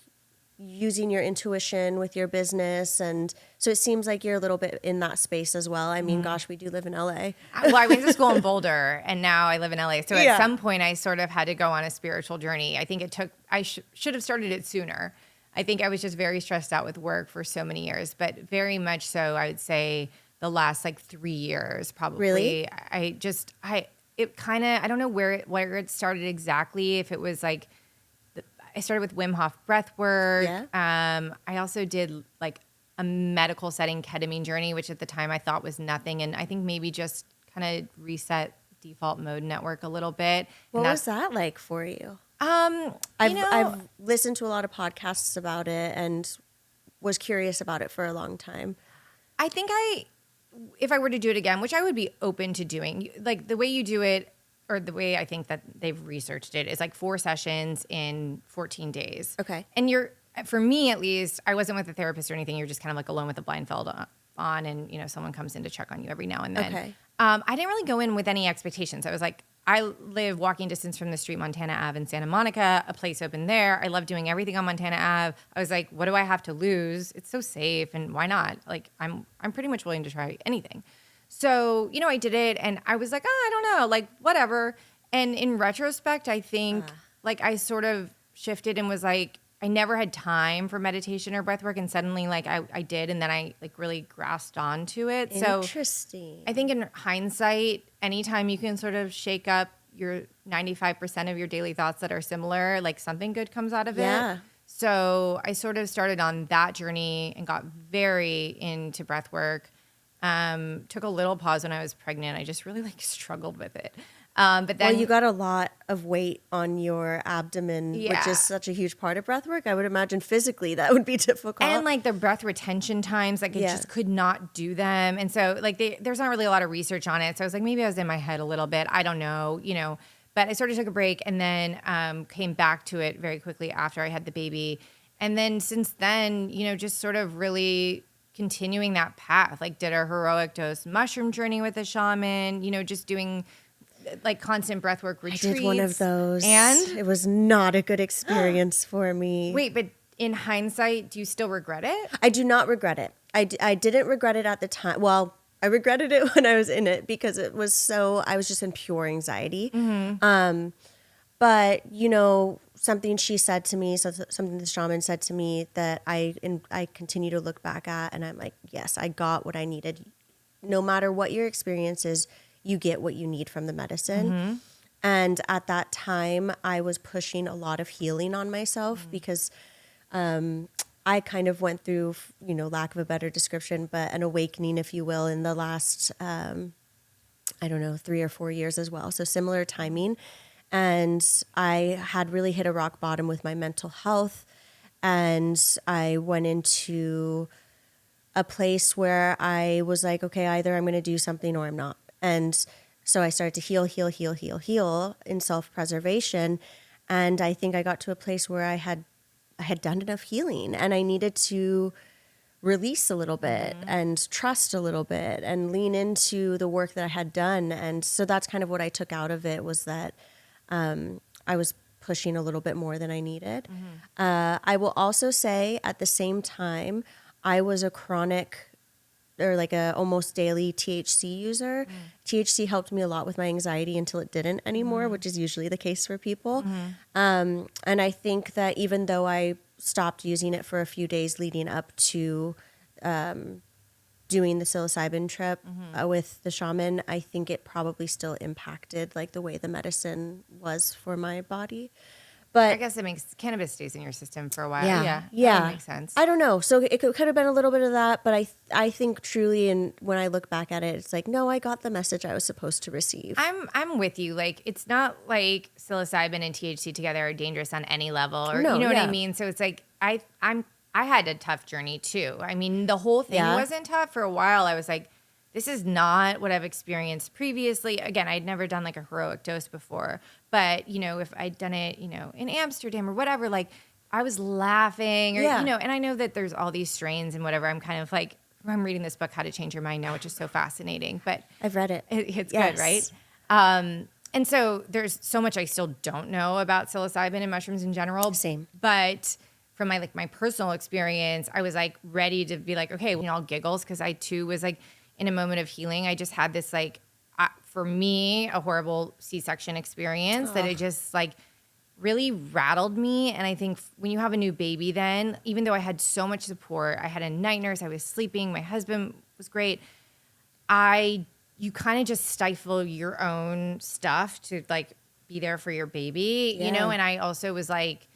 Speaker 3: using your intuition with your business. And so it seems like you're a little bit in that space as well. I mean, gosh, we do live in LA.
Speaker 2: Well, I went to school in Boulder and now I live in LA. So at some point I sort of had to go on a spiritual journey. I think I should have started it sooner. I think I was just very stressed out with work for so many years, but very much so, I would say the last like 3 years, probably.
Speaker 3: Really?
Speaker 2: I don't know where it started exactly. If it was like, I started with Wim Hof breath work.
Speaker 3: Yeah.
Speaker 2: I also did like a medical setting ketamine journey, which at the time I thought was nothing. And I think maybe just kind of reset default mode network a little bit.
Speaker 3: What was that like for you? I've listened to a lot of podcasts about it and was curious about it for a long time.
Speaker 2: I think if I were to do it again, which I would be open to doing, like the way you do it, or the way I think that they've researched it, is like 4 sessions in 14 days.
Speaker 3: Okay.
Speaker 2: And for me at least, I wasn't with a therapist or anything. You're just kind of like alone with a blindfold on, and someone comes in to check on you every now and then.
Speaker 3: Okay.
Speaker 2: I didn't really go in with any expectations. I was like, I live walking distance from the street Montana Ave in Santa Monica. A place opened there. I love doing everything on Montana Ave. I was like, what do I have to lose? It's so safe, and why not? Like, I'm pretty much willing to try anything. So, I did it, and I was like, I don't know, like, whatever. And in retrospect, I think like I sort of shifted and was like, I never had time for meditation or breath work, and suddenly like I did, and then I like really grasped onto it.
Speaker 3: Interesting.
Speaker 2: So I think in hindsight, anytime you can sort of shake up your 95% of your daily thoughts that are similar, like something good comes out of it. So I sort of started on that journey and got very into breath work. Took a little pause when I was pregnant. I just really like struggled with it. But then
Speaker 3: you got a lot of weight on your abdomen, which is such a huge part of breath work. I would imagine physically that would be difficult.
Speaker 2: And like the breath retention times, like I just could not do them. And so like there's not really a lot of research on it. So I was like, maybe I was in my head a little bit. I don't know, but I sort of took a break and then came back to it very quickly after I had the baby. And then since then, just sort of really continuing that path, like did a heroic dose mushroom journey with a shaman, just doing like constant breathwork retreats.
Speaker 3: I did one of those.
Speaker 2: And
Speaker 3: it was not a good experience for me.
Speaker 2: Wait, but in hindsight, do you still regret it?
Speaker 3: I do not regret it. I didn't regret it at the time. Well, I regretted it when I was in it because I was just in pure anxiety.
Speaker 2: Mm-hmm.
Speaker 3: But, something she said to me, something the shaman said to me that I continue to look back at, and I'm like, yes, I got what I needed. No matter what your experience is, you get what you need from the medicine.
Speaker 2: Mm-hmm.
Speaker 3: And at that time, I was pushing a lot of healing on myself because I kind of went through, lack of a better description, but an awakening, if you will, in the last, 3 or 4 years as well. So similar timing. And I had really hit a rock bottom with my mental health. And I went into a place where I was like, okay, either I'm going to do something or I'm not. And so I started to heal in self-preservation. And I think I got to a place where I had done enough healing and I needed to release a little bit and trust a little bit and lean into the work that I had done. And so that's kind of what I took out of it, was that I was pushing a little bit more than I needed. I will also say at the same time, I was a chronic or like a almost daily THC user. THC helped me a lot with my anxiety until it didn't anymore, which is usually the case for people. And I think that even though I stopped using it for a few days leading up to doing the psilocybin trip with the shaman, I think it probably still impacted like the way the medicine was for my body. But
Speaker 2: I guess it makes cannabis stays in your system for a while.
Speaker 3: Yeah.
Speaker 2: That makes sense.
Speaker 3: I don't know. So it could have been a little bit of that, but I think truly, and when I look back at it, it's like, no, I got the message I was supposed to receive.
Speaker 2: I'm with you. Like, it's not like psilocybin and THC together are dangerous on any level, or
Speaker 3: No,
Speaker 2: you know what I
Speaker 3: yeah.
Speaker 2: mean. So it's like I had a tough journey too. I mean, the whole thing wasn't tough. For a while, I was like, this is not what I've experienced previously. Again, I'd never done like a heroic dose before, but if I'd done it, in Amsterdam or whatever, like I was laughing or, and I know that there's all these strains and whatever. I'm kind of like, I'm reading this book, How to Change Your Mind Now, which is so fascinating, but
Speaker 3: I've read it.
Speaker 2: It's
Speaker 3: Yes.
Speaker 2: good, right? And so there's so much I still don't know about psilocybin and mushrooms in general.
Speaker 3: Same.
Speaker 2: But from my personal experience, I was like ready to be like, okay, all giggles, because I too was like in a moment of healing. I just had this for me, a horrible C-section experience that it just like really rattled me. And I think when you have a new baby, then even though I had so much support, I had a night nurse, I was sleeping, my husband was great. You kind of just stifle your own stuff to like be there for your baby, and I also was like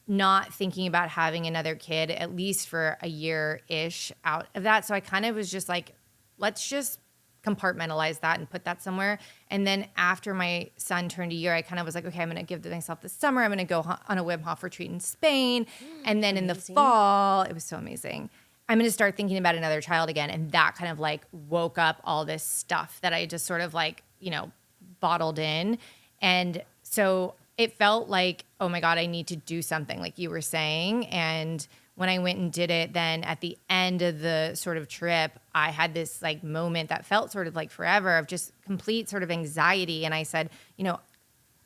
Speaker 2: not thinking about having another kid, at least for a year-ish out of that. So I kind of was just like, let's just compartmentalize that and put that somewhere. And then after my son turned a year, I kind of was like, okay, I'm going to give myself this summer. I'm going to go on a Wim Hof retreat in Spain. And then in the fall, it was so amazing, I'm going to start thinking about another child again. And that kind of like woke up all this stuff that I just sort of like, bottled in. And so it felt like, oh my God, I need to do something, like you were saying. And when I went and did it, then at the end of the sort of trip, I had this like moment that felt sort of like forever of just complete sort of anxiety. And I said,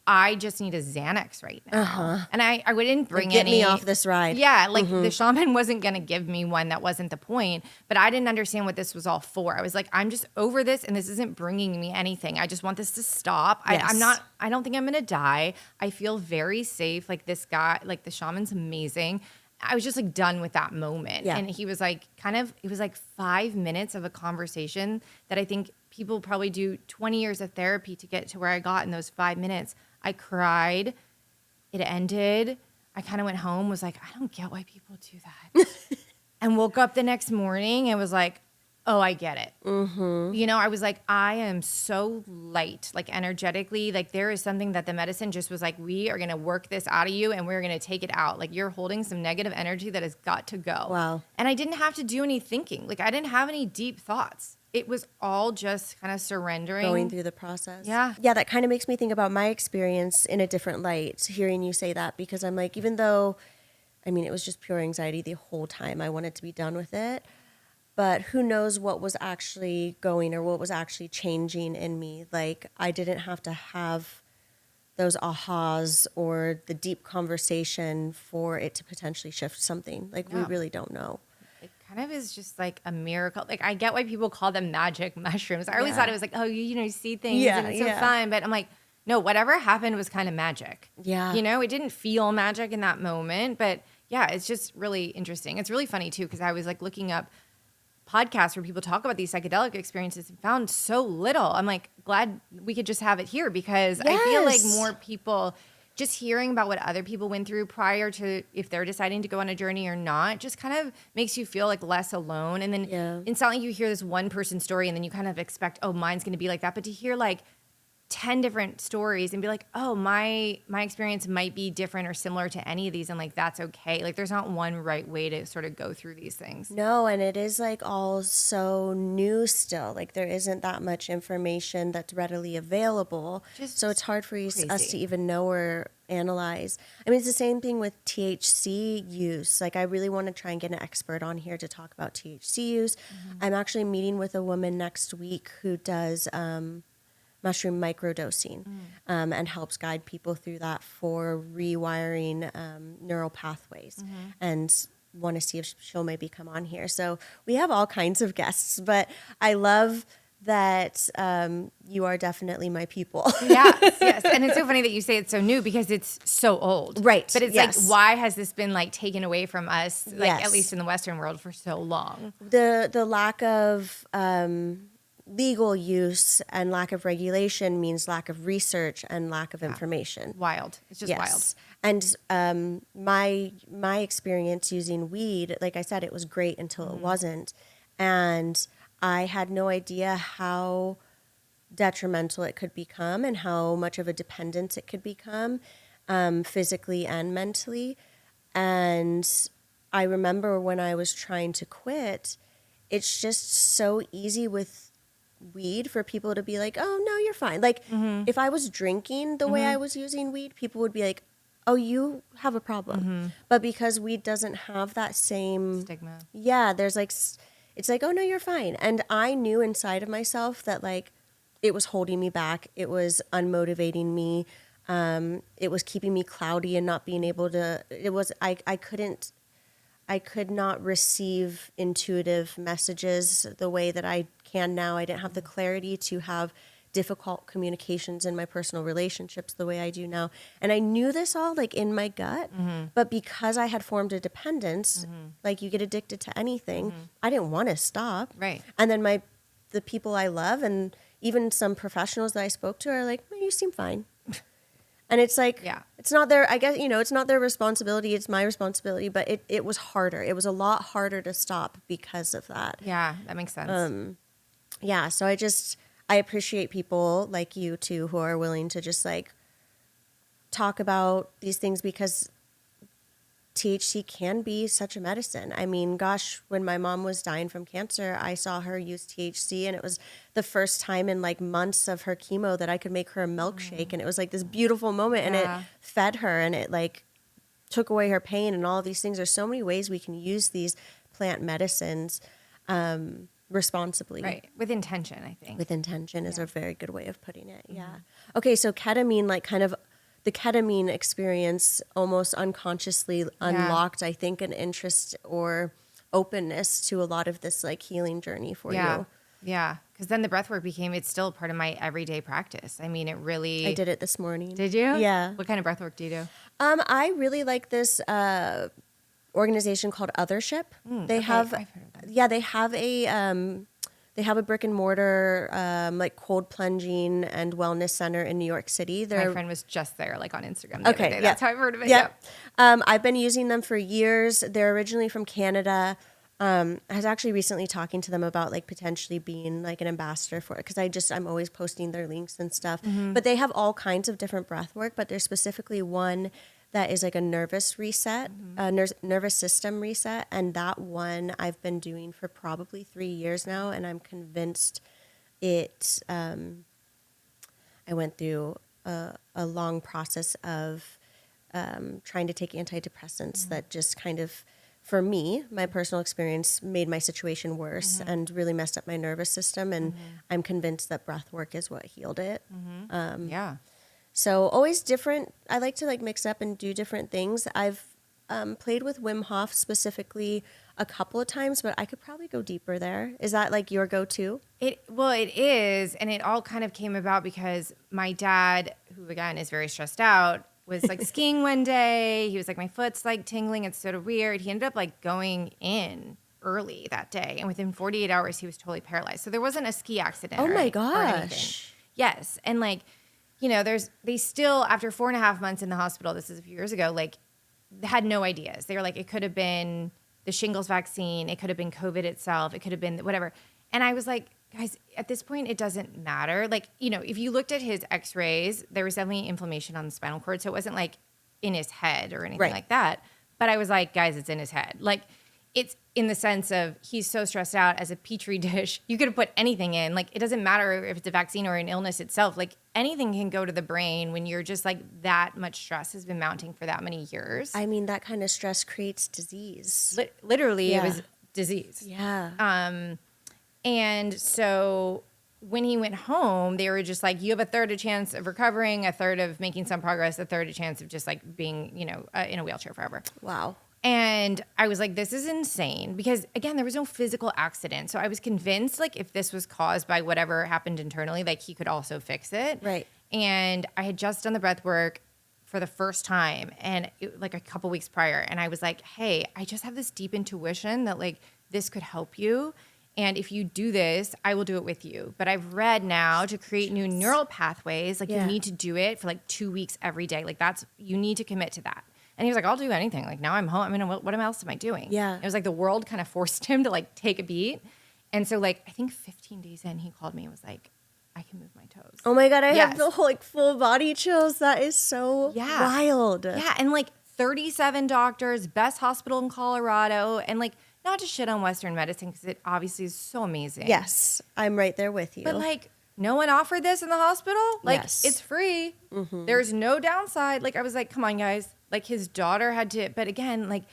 Speaker 2: I just need a Xanax right now. And I didn't bring
Speaker 3: Get
Speaker 2: any.
Speaker 3: me off this ride.
Speaker 2: Yeah, like the shaman wasn't going to give me one. That wasn't the point. But I didn't understand what this was all for. I was like, I'm just over this and this isn't bringing me anything. I just want this to stop.
Speaker 3: Yes.
Speaker 2: I don't think I'm going to die. I feel very safe. Like this guy, like the shaman's amazing. I was just like done with that moment.
Speaker 3: Yeah.
Speaker 2: And he was like, it was like 5 minutes of a conversation that I think people probably do 20 years of therapy to get to where I got in those 5 minutes. I cried. It ended. I kind of went home, was like, I don't get why people do that. And woke up the next morning and was like, oh, I get it. I was like, I am so light, like energetically, like there is something that the medicine just was like, we are going to work this out of you and we're going to take it out. Like you're holding some negative energy that has got to go.
Speaker 3: Wow.
Speaker 2: And I didn't have to do any thinking. Like I didn't have any deep thoughts. It was all just kind of surrendering.
Speaker 3: Going through the process.
Speaker 2: Yeah.
Speaker 3: Yeah, that kind of makes me think about my experience in a different light, hearing you say that, because I'm like, even though, it was just pure anxiety the whole time. I wanted to be done with it. But who knows what was actually going or what was actually changing in me. Like, I didn't have to have those ahas or the deep conversation for it to potentially shift something. Like, we really don't know.
Speaker 2: It kind of is just like a miracle. Like I get why people call them magic mushrooms. I always thought it was like, oh, you see things and it's so fun. But I'm like, no, whatever happened was kind of magic.
Speaker 3: Yeah.
Speaker 2: It didn't feel magic in that moment. But yeah, it's just really interesting. It's really funny too, because I was like looking up podcasts where people talk about these psychedelic experiences and found so little. I'm like glad we could just have it here because I feel like more people just hearing about what other people went through prior to if they're deciding to go on a journey or not just kind of makes you feel like less alone. And then it's not like you hear this one person's story and then you kind of expect, oh, mine's going to be like that. But to hear like 10 different stories and be like, oh, my experience might be different or similar to any of these. And like, that's okay. Like there's not one right way to sort of go through these things.
Speaker 3: No, and it is like all so new still. Like there isn't that much information that's readily available. So it's hard for us to even know or analyze. It's the same thing with THC use. Like I really want to try and get an expert on here to talk about THC use. I'm actually meeting with a woman next week who does mushroom microdosing and helps guide people through that for rewiring neural pathways and want to see if she'll maybe come on here. So we have all kinds of guests, but I love that you are definitely my people.
Speaker 2: Yes. And it's so funny that you say it's so new because it's so old.
Speaker 3: Right.
Speaker 2: But it's like, why has this been like taken away from us, like at least in the Western world for so long?
Speaker 3: The lack of legal use and lack of regulation means lack of research and lack of information.
Speaker 2: Wild. It's just wild.
Speaker 3: And my experience using weed, like I said, it was great until it wasn't. And I had no idea how detrimental it could become and how much of a dependence it could become physically and mentally. And I remember when I was trying to quit, it's just so easy with weed for people to be like, oh, no, you're fine. Like if I was drinking the way I was using weed, people would be like, oh, you have a problem. But because weed doesn't have that same
Speaker 2: stigma.
Speaker 3: Yeah, there's like, it's like, oh, no, you're fine. And I knew inside of myself that like it was holding me back. It was unmotivating me. It was keeping me cloudy and not being able to, I could not receive intuitive messages the way that I can now. I didn't have the clarity to have difficult communications in my personal relationships the way I do now. And I knew this all like in my gut, but because I had formed a dependence, like you get addicted to anything, I didn't want to stop.
Speaker 2: Right.
Speaker 3: And then the people I love and even some professionals that I spoke to are like, you seem fine. And it's like, it's not their, I guess, it's not their responsibility. It's my responsibility, but it was harder. It was a lot harder to stop because of that.
Speaker 2: Yeah, that makes sense.
Speaker 3: So I appreciate people like you too, who are willing to just like talk about these things because THC can be such a medicine. I mean, gosh, when my mom was dying from cancer, I saw her use THC and it was the first time in like months of her chemo that I could make her a milkshake. And it was like this beautiful moment and it fed her and it like took away her pain and all of these things. There's so many ways we can use these plant medicines responsibly.
Speaker 2: Right. With intention, I think.
Speaker 3: With intention is a very good way of putting it. Yeah. Okay, so ketamine, like kind of the ketamine experience almost unconsciously unlocked, I think, an interest or openness to a lot of this like healing journey for you.
Speaker 2: Yeah. Because then the breath work it's still part of my everyday practice. I mean, it really.
Speaker 3: I did it this morning.
Speaker 2: Did you?
Speaker 3: Yeah.
Speaker 2: What kind of breath work do you do?
Speaker 3: I really like this organization called Othership. They have,
Speaker 2: I've heard of that.
Speaker 3: yeah, they have a brick and mortar like cold plunging and wellness center in New York City.
Speaker 2: My friend was just there, like on Instagram the other day. That's how I've heard of it.
Speaker 3: Yep. I've been using them for years. They're originally from Canada. I was actually recently talking to them about like potentially being like an ambassador for it because I'm always posting their links and stuff. But they have all kinds of different breath work, but there's specifically one that is like a nervous reset, nervous system reset. And that one I've been doing for probably 3 years now. And I'm convinced I went through a long process of trying to take antidepressants that just kind of, for me, my personal experience made my situation worse and really messed up my nervous system. And I'm convinced that breath work is what healed it.
Speaker 2: Yeah.
Speaker 3: So always different. I like to like mix up and do different things. I've played with Wim Hof specifically a couple of times, but I could probably go deeper there. Is that like your go-to?
Speaker 2: It is. And it all kind of came about because my dad, who again is very stressed out, was like skiing one day. He was like, my foot's like tingling. It's sort of weird. He ended up like going in early that day. And within 48 hours, he was totally paralyzed. So there wasn't a ski accident.
Speaker 3: Oh
Speaker 2: or
Speaker 3: my
Speaker 2: anything.
Speaker 3: gosh.
Speaker 2: Yes. And like, you know, they still, after 4.5 months in the hospital, this is a few years ago, like had no ideas. They were like, it could have been the shingles vaccine. It could have been COVID itself. It could have been whatever. And I was like, guys, at this point, it doesn't matter. Like, you know, if you looked at his x-rays, there was definitely inflammation on the spinal cord. So it wasn't like in his head or anything like that. But I was like, guys, it's in his head. Like, it's in the sense of he's so stressed out as a petri dish. You could have put anything in. Like, it doesn't matter if it's a vaccine or an illness itself. Like, anything can go to the brain when you're just like that much stress has been mounting for that many years.
Speaker 3: I mean, that kind of stress creates disease.
Speaker 2: Literally, it was disease.
Speaker 3: Yeah.
Speaker 2: And so when he went home, they were just like, you have a third a chance of recovering, a third of making some progress, a third a chance of just like being, you know, in a wheelchair forever.
Speaker 3: Wow.
Speaker 2: And I was like, this is insane because, again, there was no physical accident. So I was convinced, like, if this was caused by whatever happened internally, like, he could also fix it.
Speaker 3: Right.
Speaker 2: And I had just done the breath work for the first time and like a couple weeks prior. And I was like, hey, I just have this deep intuition that, like, this could help you. And if you do this, I will do it with you. But I've read now to create new neural pathways, like, you need to do it for, like, 2 weeks every day. Like, you need to commit to that. And he was like, I'll do anything. Like, now I'm home. I mean, what else am I doing?
Speaker 3: Yeah.
Speaker 2: It was like the world kind of forced him to like take a beat. And so like, I think 15 days in, he called me and was like, I can move my toes.
Speaker 3: Oh my God. I have the whole like full body chills. That is so wild.
Speaker 2: Yeah. And like 37 doctors, best hospital in Colorado. And like, not to shit on Western medicine because it obviously is so amazing.
Speaker 3: Yes. I'm right there with you.
Speaker 2: But like, no one offered this in the hospital. Like, it's free. There's no downside. Like, I was like, come on, guys. Like, his daughter had to, but again, like,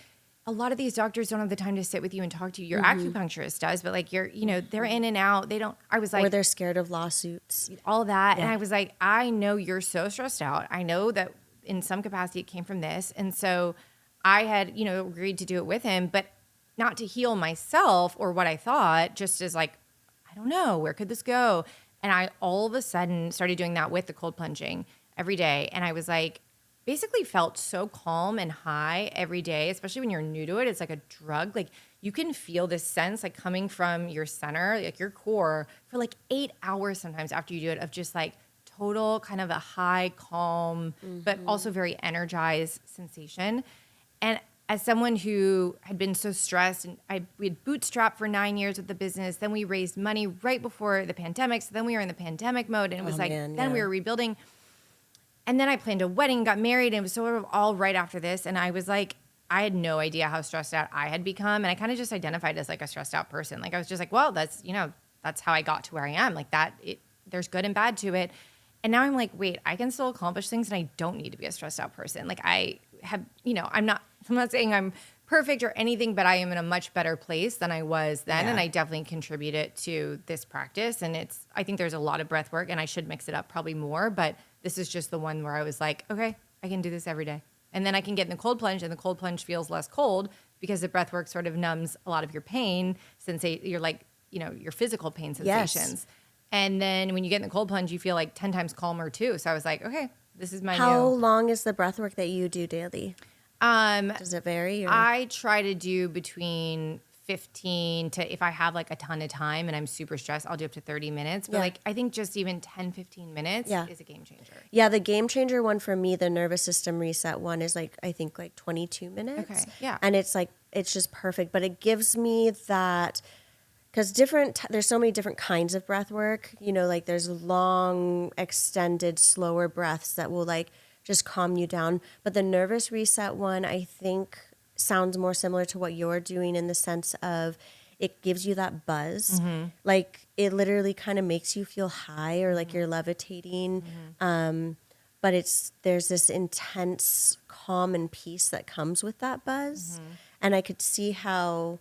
Speaker 2: a lot of these doctors don't have the time to sit with you and talk to you. Your acupuncturist does, but like, they're in and out. They don't, I was like.
Speaker 3: Or they're scared of lawsuits.
Speaker 2: All that. Yeah. And I was like, I know you're so stressed out. I know that in some capacity it came from this. And so I had, agreed to do it with him, but not to heal myself or what I thought, just as like, I don't know, where could this go? And I all of a sudden started doing that with the cold plunging every day. And I was like, basically felt so calm and high every day, especially when you're new to it. It's like a drug. Like, you can feel this sense like coming from your center, like your core, for like 8 hours sometimes after you do it, of just like total kind of a high, calm, but also very energized sensation. And as someone who had been so stressed, and we had bootstrapped for 9 years with the business, then we raised money right before the pandemic. So then we were in the pandemic mode, and it was we were rebuilding. And then I planned a wedding, got married, and it was sort of all right after this. And I was like, I had no idea how stressed out I had become. And I kind of just identified as like a stressed out person. Like, I was just like, well, that's how I got to where I am. Like there's good and bad to it. And now I'm like, wait, I can still accomplish things and I don't need to be a stressed out person. Like, I have, I'm not saying I'm perfect or anything, but I am in a much better place than I was then.
Speaker 3: Yeah.
Speaker 2: And I definitely contribute it to this practice. And I think there's a lot of breath work and I should mix it up probably more, but this is just the one where I was like, okay, I can do this every day. And then I can get in the cold plunge, and the cold plunge feels less cold because the breath work sort of numbs a lot of your pain, your physical pain sensations.
Speaker 3: Yes.
Speaker 2: And then when you get in the cold plunge, you feel like 10 times calmer too. So I was like, okay, this is my
Speaker 3: How long is the breath work that you do daily?
Speaker 2: new.
Speaker 3: Does it vary? Or?
Speaker 2: I try to do between 15 to, if I have like a ton of time and I'm super stressed, I'll do up to 30 minutes. But
Speaker 3: Yeah.
Speaker 2: I think just even 10, 15 minutes is a game changer.
Speaker 3: Yeah, the game changer one for me, the nervous system reset one is I think 22 minutes.
Speaker 2: Okay, yeah.
Speaker 3: And it's just perfect. But it gives me that, because there's so many different kinds of breath work. There's long, extended, slower breaths that will just calm you down. But the nervous reset one, I think, sounds more similar to what you're doing in the sense of it gives you that buzz. It literally kind of makes you feel high or like you're levitating. But there's this intense calm and peace that comes with that buzz. And I could see how,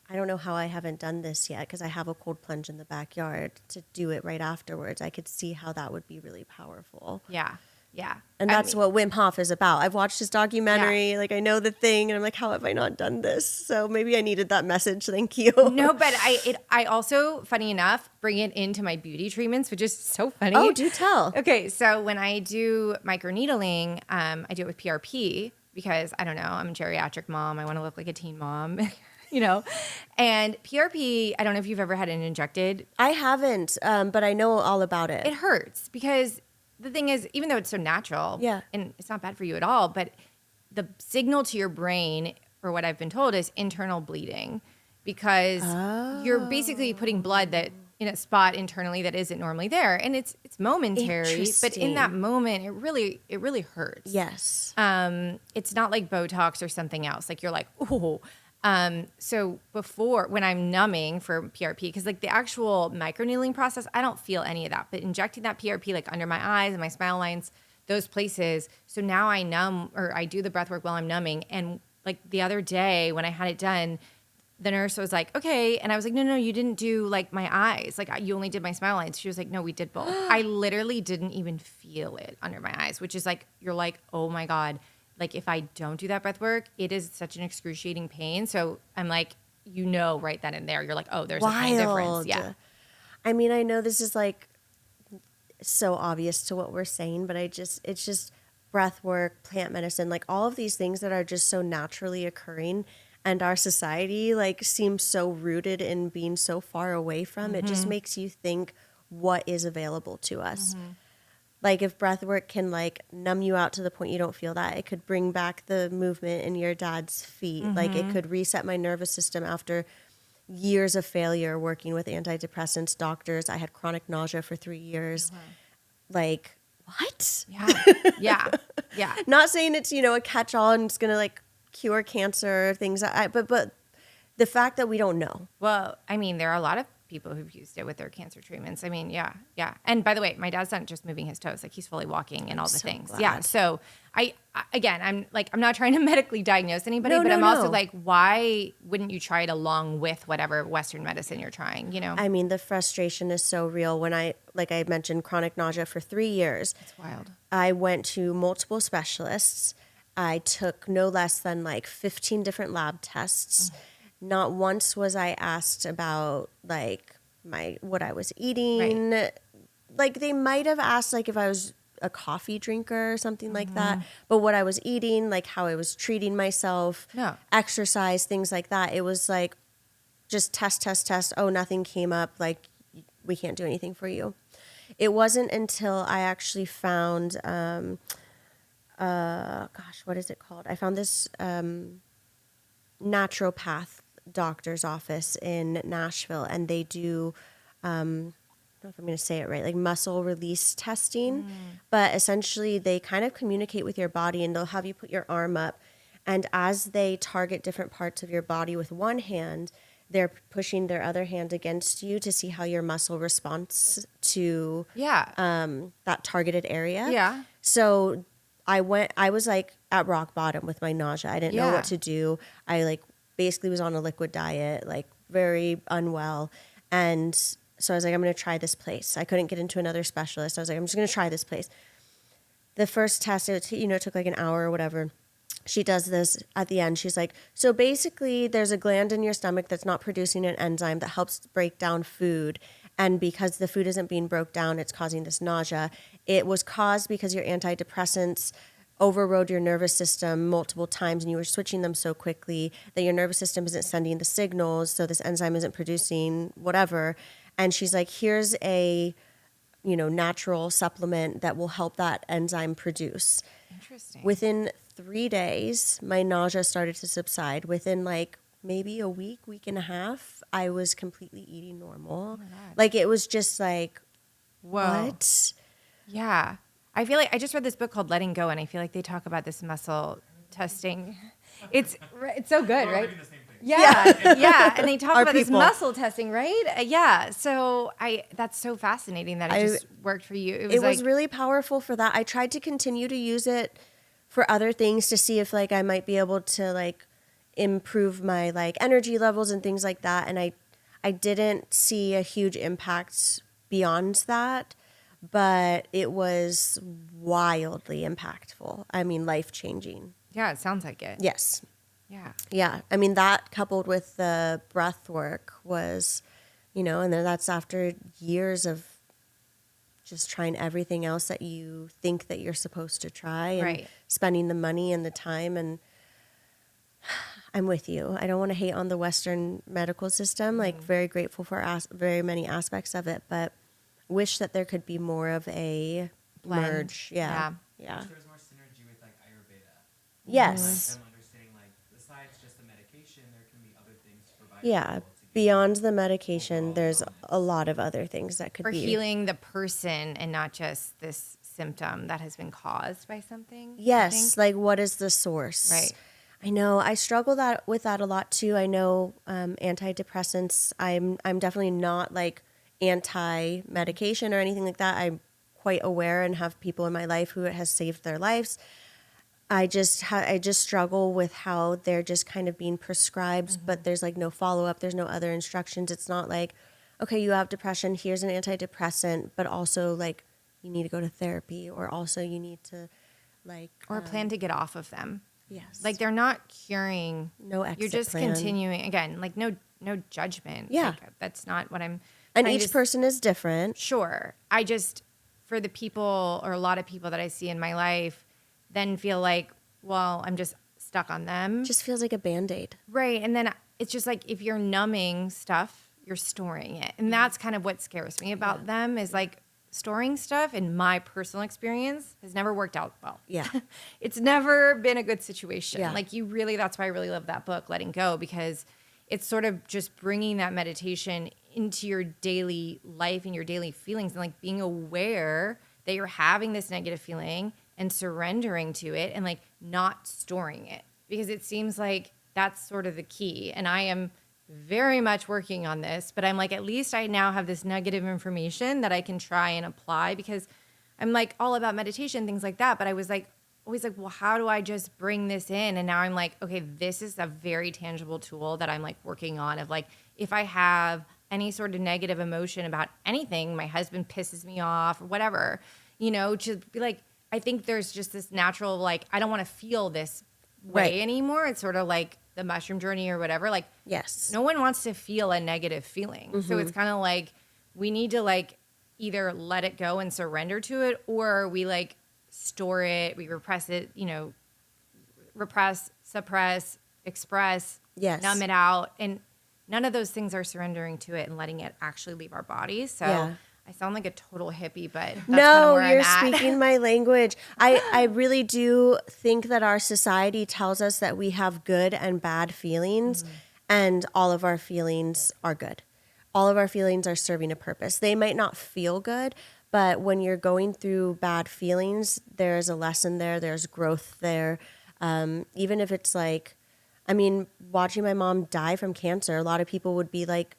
Speaker 3: I don't know how I haven't done this yet because I have a cold plunge in the backyard to do it right afterwards. I could see how that would be really powerful.
Speaker 2: Yeah. Yeah.
Speaker 3: And that's what Wim Hof is about. I've watched his documentary.
Speaker 2: Yeah.
Speaker 3: I know the thing. And I'm like, how have I not done this? So maybe I needed that message. Thank you.
Speaker 2: No, but I also, funny enough, bring it into my beauty treatments, which is so funny.
Speaker 3: Oh, do tell.
Speaker 2: Okay, so when I do microneedling, I do it with PRP because, I don't know, I'm a geriatric mom. I want to look like a teen mom, And PRP, I don't know if you've ever had it injected.
Speaker 3: I haven't, but I know all about it.
Speaker 2: It hurts because the thing is, even though it's so natural, and it's not bad for you at all, but the signal to your brain, or what I've been told, is internal bleeding because you're basically putting blood that in a spot internally that isn't normally there, and it's momentary, but in that moment, it really hurts.
Speaker 3: Yes.
Speaker 2: It's not like Botox or something else. You're like, oh. So before, when I'm numbing for PRP, because the actual microneedling process, I don't feel any of that, but injecting that PRP under my eyes and my smile lines, those places. So now I numb, or I do the breath work while I'm numbing. And the other day when I had it done, the nurse was like, okay. And I was like, no, you didn't do my eyes. You only did my smile lines. She was like, no, we did both. I literally didn't even feel it under my eyes, which is you're like, oh my God. If I don't do that breath work, it is such an excruciating pain. So I'm like, right then and there, you're like, oh, there's a pain difference. Yeah.
Speaker 3: I mean, I know this is so obvious to what we're saying, but it's just breath work, plant medicine, all of these things that are just so naturally occurring. And our society seems so rooted in being so far away from it. Just makes you think what is available to us. If breath work can numb you out to the point you don't feel that, it could bring back the movement in your dad's feet. It could reset my nervous system after years of failure working with antidepressants, doctors. I had chronic nausea for 3 years. What?
Speaker 2: Yeah.
Speaker 3: Not saying it's, a catch-all and it's going to cure cancer, things but the fact that we don't know.
Speaker 2: Well, I mean, there are a lot of people who've used it with their cancer treatments. I mean, yeah. And by the way, my dad's not just moving his toes; he's fully walking and all the things.
Speaker 3: Glad.
Speaker 2: Yeah. So I'm not trying to medically diagose anybody, but I'm also why wouldn't you try it along with whatever Western medicine you're trying?
Speaker 3: I mean, the frustration is so real. When I mentioned, chronic nausea for 3 years.
Speaker 2: It's wild.
Speaker 3: I went to multiple specialists. I took no less than 15 different lab tests. Not once was I asked about what I was eating. Right. They might have asked if I was a coffee drinker or something like that. But what I was eating, how I was treating myself, exercise, things like that. It was just test. Oh, nothing came up. We can't do anything for you. It wasn't until I actually found, what is it called? I found this naturopath doctor's office in Nashville, and they do, I don't know if I'm going to say it right, muscle release testing, but essentially they kind of communicate with your body, and they'll have you put your arm up, and as they target different parts of your body with one hand, they're pushing their other hand against you to see how your muscle responds to that targeted area.
Speaker 2: Yeah.
Speaker 3: So I was like at rock bottom with my nausea. I didn't know what to do. I like basically was on a liquid diet, like very unwell. And so I was like, I'm going to try this place. I couldn't get into another specialist. I was like, I'm just going to try this place. The first test, it took like an hour or whatever. She does this at the end. She's like, so basically there's a gland in your stomach that's not producing an enzyme that helps break down food. And because the food isn't being broke down, it's causing this nausea. It was caused because your antidepressants overrode your nervous system multiple times and you were switching them so quickly that your nervous system isn't sending the signals. So this enzyme isn't producing whatever. And she's like, here's a, natural supplement that will help that enzyme produce.
Speaker 2: Interesting.
Speaker 3: Within 3 days, my nausea started to subside. Within like maybe a week and a half, I was completely eating normal.
Speaker 2: Oh my God.
Speaker 3: Like it was just like,
Speaker 2: Whoa.
Speaker 3: what?
Speaker 2: Yeah. I feel like I just read this book called Letting Go, and I feel like they talk about this muscle testing. It's so good, right? Yeah. And they talk
Speaker 3: Our
Speaker 2: about this
Speaker 3: people.
Speaker 2: muscle testing, right? Yeah. So that's so fascinating that it just worked for you.
Speaker 3: It was really powerful for that. I tried to continue to use it for other things to see if like I might be able to like improve my like energy levels and things like that. And I didn't see a huge impact beyond that, but it was wildly impactful. I mean, life-changing.
Speaker 2: Yeah, it sounds like it.
Speaker 3: Yes.
Speaker 2: Yeah.
Speaker 3: Yeah. I mean, that coupled with the breath work was, and then that's after years of just trying everything else that you think that you're supposed to try and
Speaker 2: Right.
Speaker 3: spending the money and the time. And I'm with you. I don't want to hate on the Western medical system, like very grateful for very many aspects of it, but wish that there could be more of a
Speaker 2: Blend.
Speaker 3: merge. Yeah.
Speaker 4: There's more synergy with like Ayurveda.
Speaker 3: Yes.
Speaker 4: Them understanding like besides just the medication, there can be other things to provide.
Speaker 3: Yeah.
Speaker 4: people to get
Speaker 3: Beyond the medication,
Speaker 4: overall
Speaker 3: there's
Speaker 4: wellness.
Speaker 3: a lot of other things that could
Speaker 2: For
Speaker 3: be
Speaker 2: healing the person and not just this symptom that has been caused by something. I
Speaker 3: Yes,
Speaker 2: think.
Speaker 3: like what is the source?
Speaker 2: Right.
Speaker 3: I know I struggle with that a lot too. I know antidepressants. I'm definitely not like anti-medication or anything like that. I'm quite aware and have people in my life who it has saved their lives. I just struggle with how they're just kind of being prescribed, but there's like no follow-up. There's no other instructions. It's not like, okay, you have depression, here's an antidepressant, but also like you need to go to therapy, or also you need to like
Speaker 2: Or plan to get off of them.
Speaker 3: yes,
Speaker 2: Like they're not curing.
Speaker 3: no exit
Speaker 2: You're just
Speaker 3: plan.
Speaker 2: continuing again. Like no judgment.
Speaker 3: Yeah.
Speaker 2: Like, that's not what I'm.
Speaker 3: And
Speaker 2: trying
Speaker 3: each
Speaker 2: to
Speaker 3: person is different.
Speaker 2: Sure. I just, for the people or a lot of people that I see in my life, then feel like, well, I'm just stuck on them.
Speaker 3: Just feels like a Band-Aid.
Speaker 2: Right. And then it's just like if you're numbing stuff, you're storing it. And that's kind of what scares me about them is like storing stuff, in my personal experience, has never worked out well.
Speaker 3: Yeah.
Speaker 2: It's never been a good situation.
Speaker 3: Yeah.
Speaker 2: Like that's why I really love that book, Letting Go, because it's sort of just bringing that meditation into your daily life and your daily feelings and like being aware that you're having this negative feeling and surrendering to it and like not storing it, because it seems like that's sort of the key. And I am very much working on this, but I'm like, at least I now have this negative information that I can try and apply, because I'm like all about meditation, things like that. But I was like, always like, well, how do I just bring this in? And now I'm like, okay, this is a very tangible tool that I'm like working on, of like, if I have any sort of negative emotion about anything, my husband pisses me off or whatever, to be like, I think there's just this natural, like, I don't want to feel this way
Speaker 3: Right.
Speaker 2: anymore. It's sort of like the mushroom journey or whatever. Like,
Speaker 3: Yes.
Speaker 2: no one wants to feel a negative feeling. So it's kind of like we need to like either let it go and surrender to it, or we like store it, we repress it, repress, suppress, express,
Speaker 3: Yes.
Speaker 2: numb it out. And none of those things are surrendering to it and letting it actually leave our bodies. So
Speaker 3: Yeah.
Speaker 2: I sound like a total hippie, but that's kind of
Speaker 3: No,
Speaker 2: where
Speaker 3: you're
Speaker 2: I'm at.
Speaker 3: speaking my language. I really do think that our society tells us that we have good and bad feelings, and all of our feelings are good. All of our feelings are serving a purpose. They might not feel good, but when you're going through bad feelings, there's a lesson there, there's growth there. Even if it's like, watching my mom die from cancer, a lot of people would be like,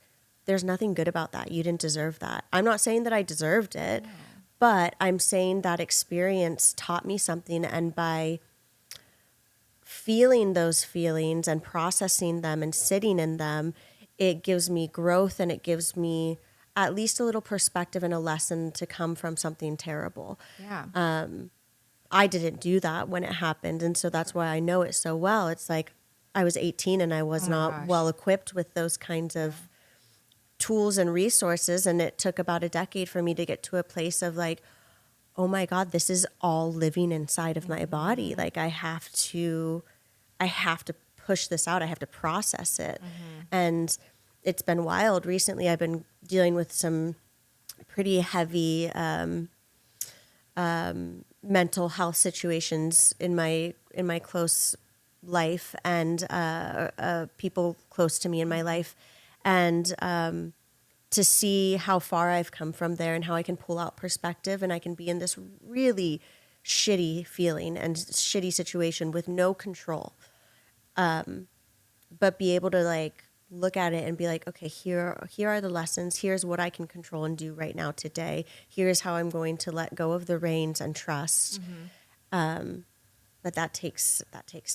Speaker 3: there's nothing good about that. You didn't deserve that. I'm not saying that I deserved it, But I'm saying that experience taught me something, and by feeling those feelings and processing them and sitting in them, it gives me growth, and it gives me at least a little perspective and a lesson to come from something terrible.
Speaker 2: Yeah.
Speaker 3: I didn't do that when it happened, and so that's why I know it so well. It's like I was 18 and I was
Speaker 2: Oh my
Speaker 3: not
Speaker 2: gosh.
Speaker 3: well equipped with those kinds of tools and resources, and it took about a decade for me to get to a place of like, oh my God, this is all living inside of my body. Like I have to push this out. I have to process it. And it's been wild. Recently, I've been dealing with some pretty heavy mental health situations in my close life, and people close to me in my life. And to see how far I've come from there and how I can pull out perspective, and I can be in this really shitty feeling and shitty situation with no control. But be able to like look at it and be like, okay, here are the lessons. Here's what I can control and do right now today. Here's how I'm going to let go of the reins and trust. But that takes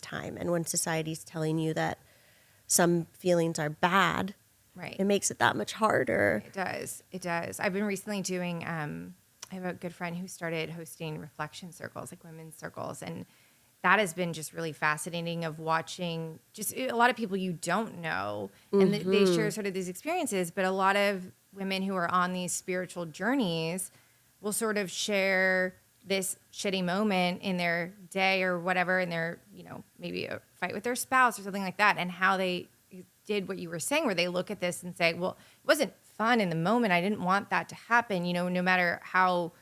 Speaker 3: time. And when society's telling you that some feelings are bad,
Speaker 2: Right.
Speaker 3: it makes it that much harder.
Speaker 2: It does. It does. I've been recently doing, I have a good friend who started hosting reflection circles, like women's circles. And that has been just really fascinating of watching just a lot of people you don't know. And they share sort of these experiences, but a lot of women who are on these spiritual journeys will sort of share this shitty moment in their day or whatever, in their, maybe a fight with their spouse or something like that, and how they did what you were saying, where they look at this and say, well, it wasn't fun in the moment. I didn't want that to happen. No matter how,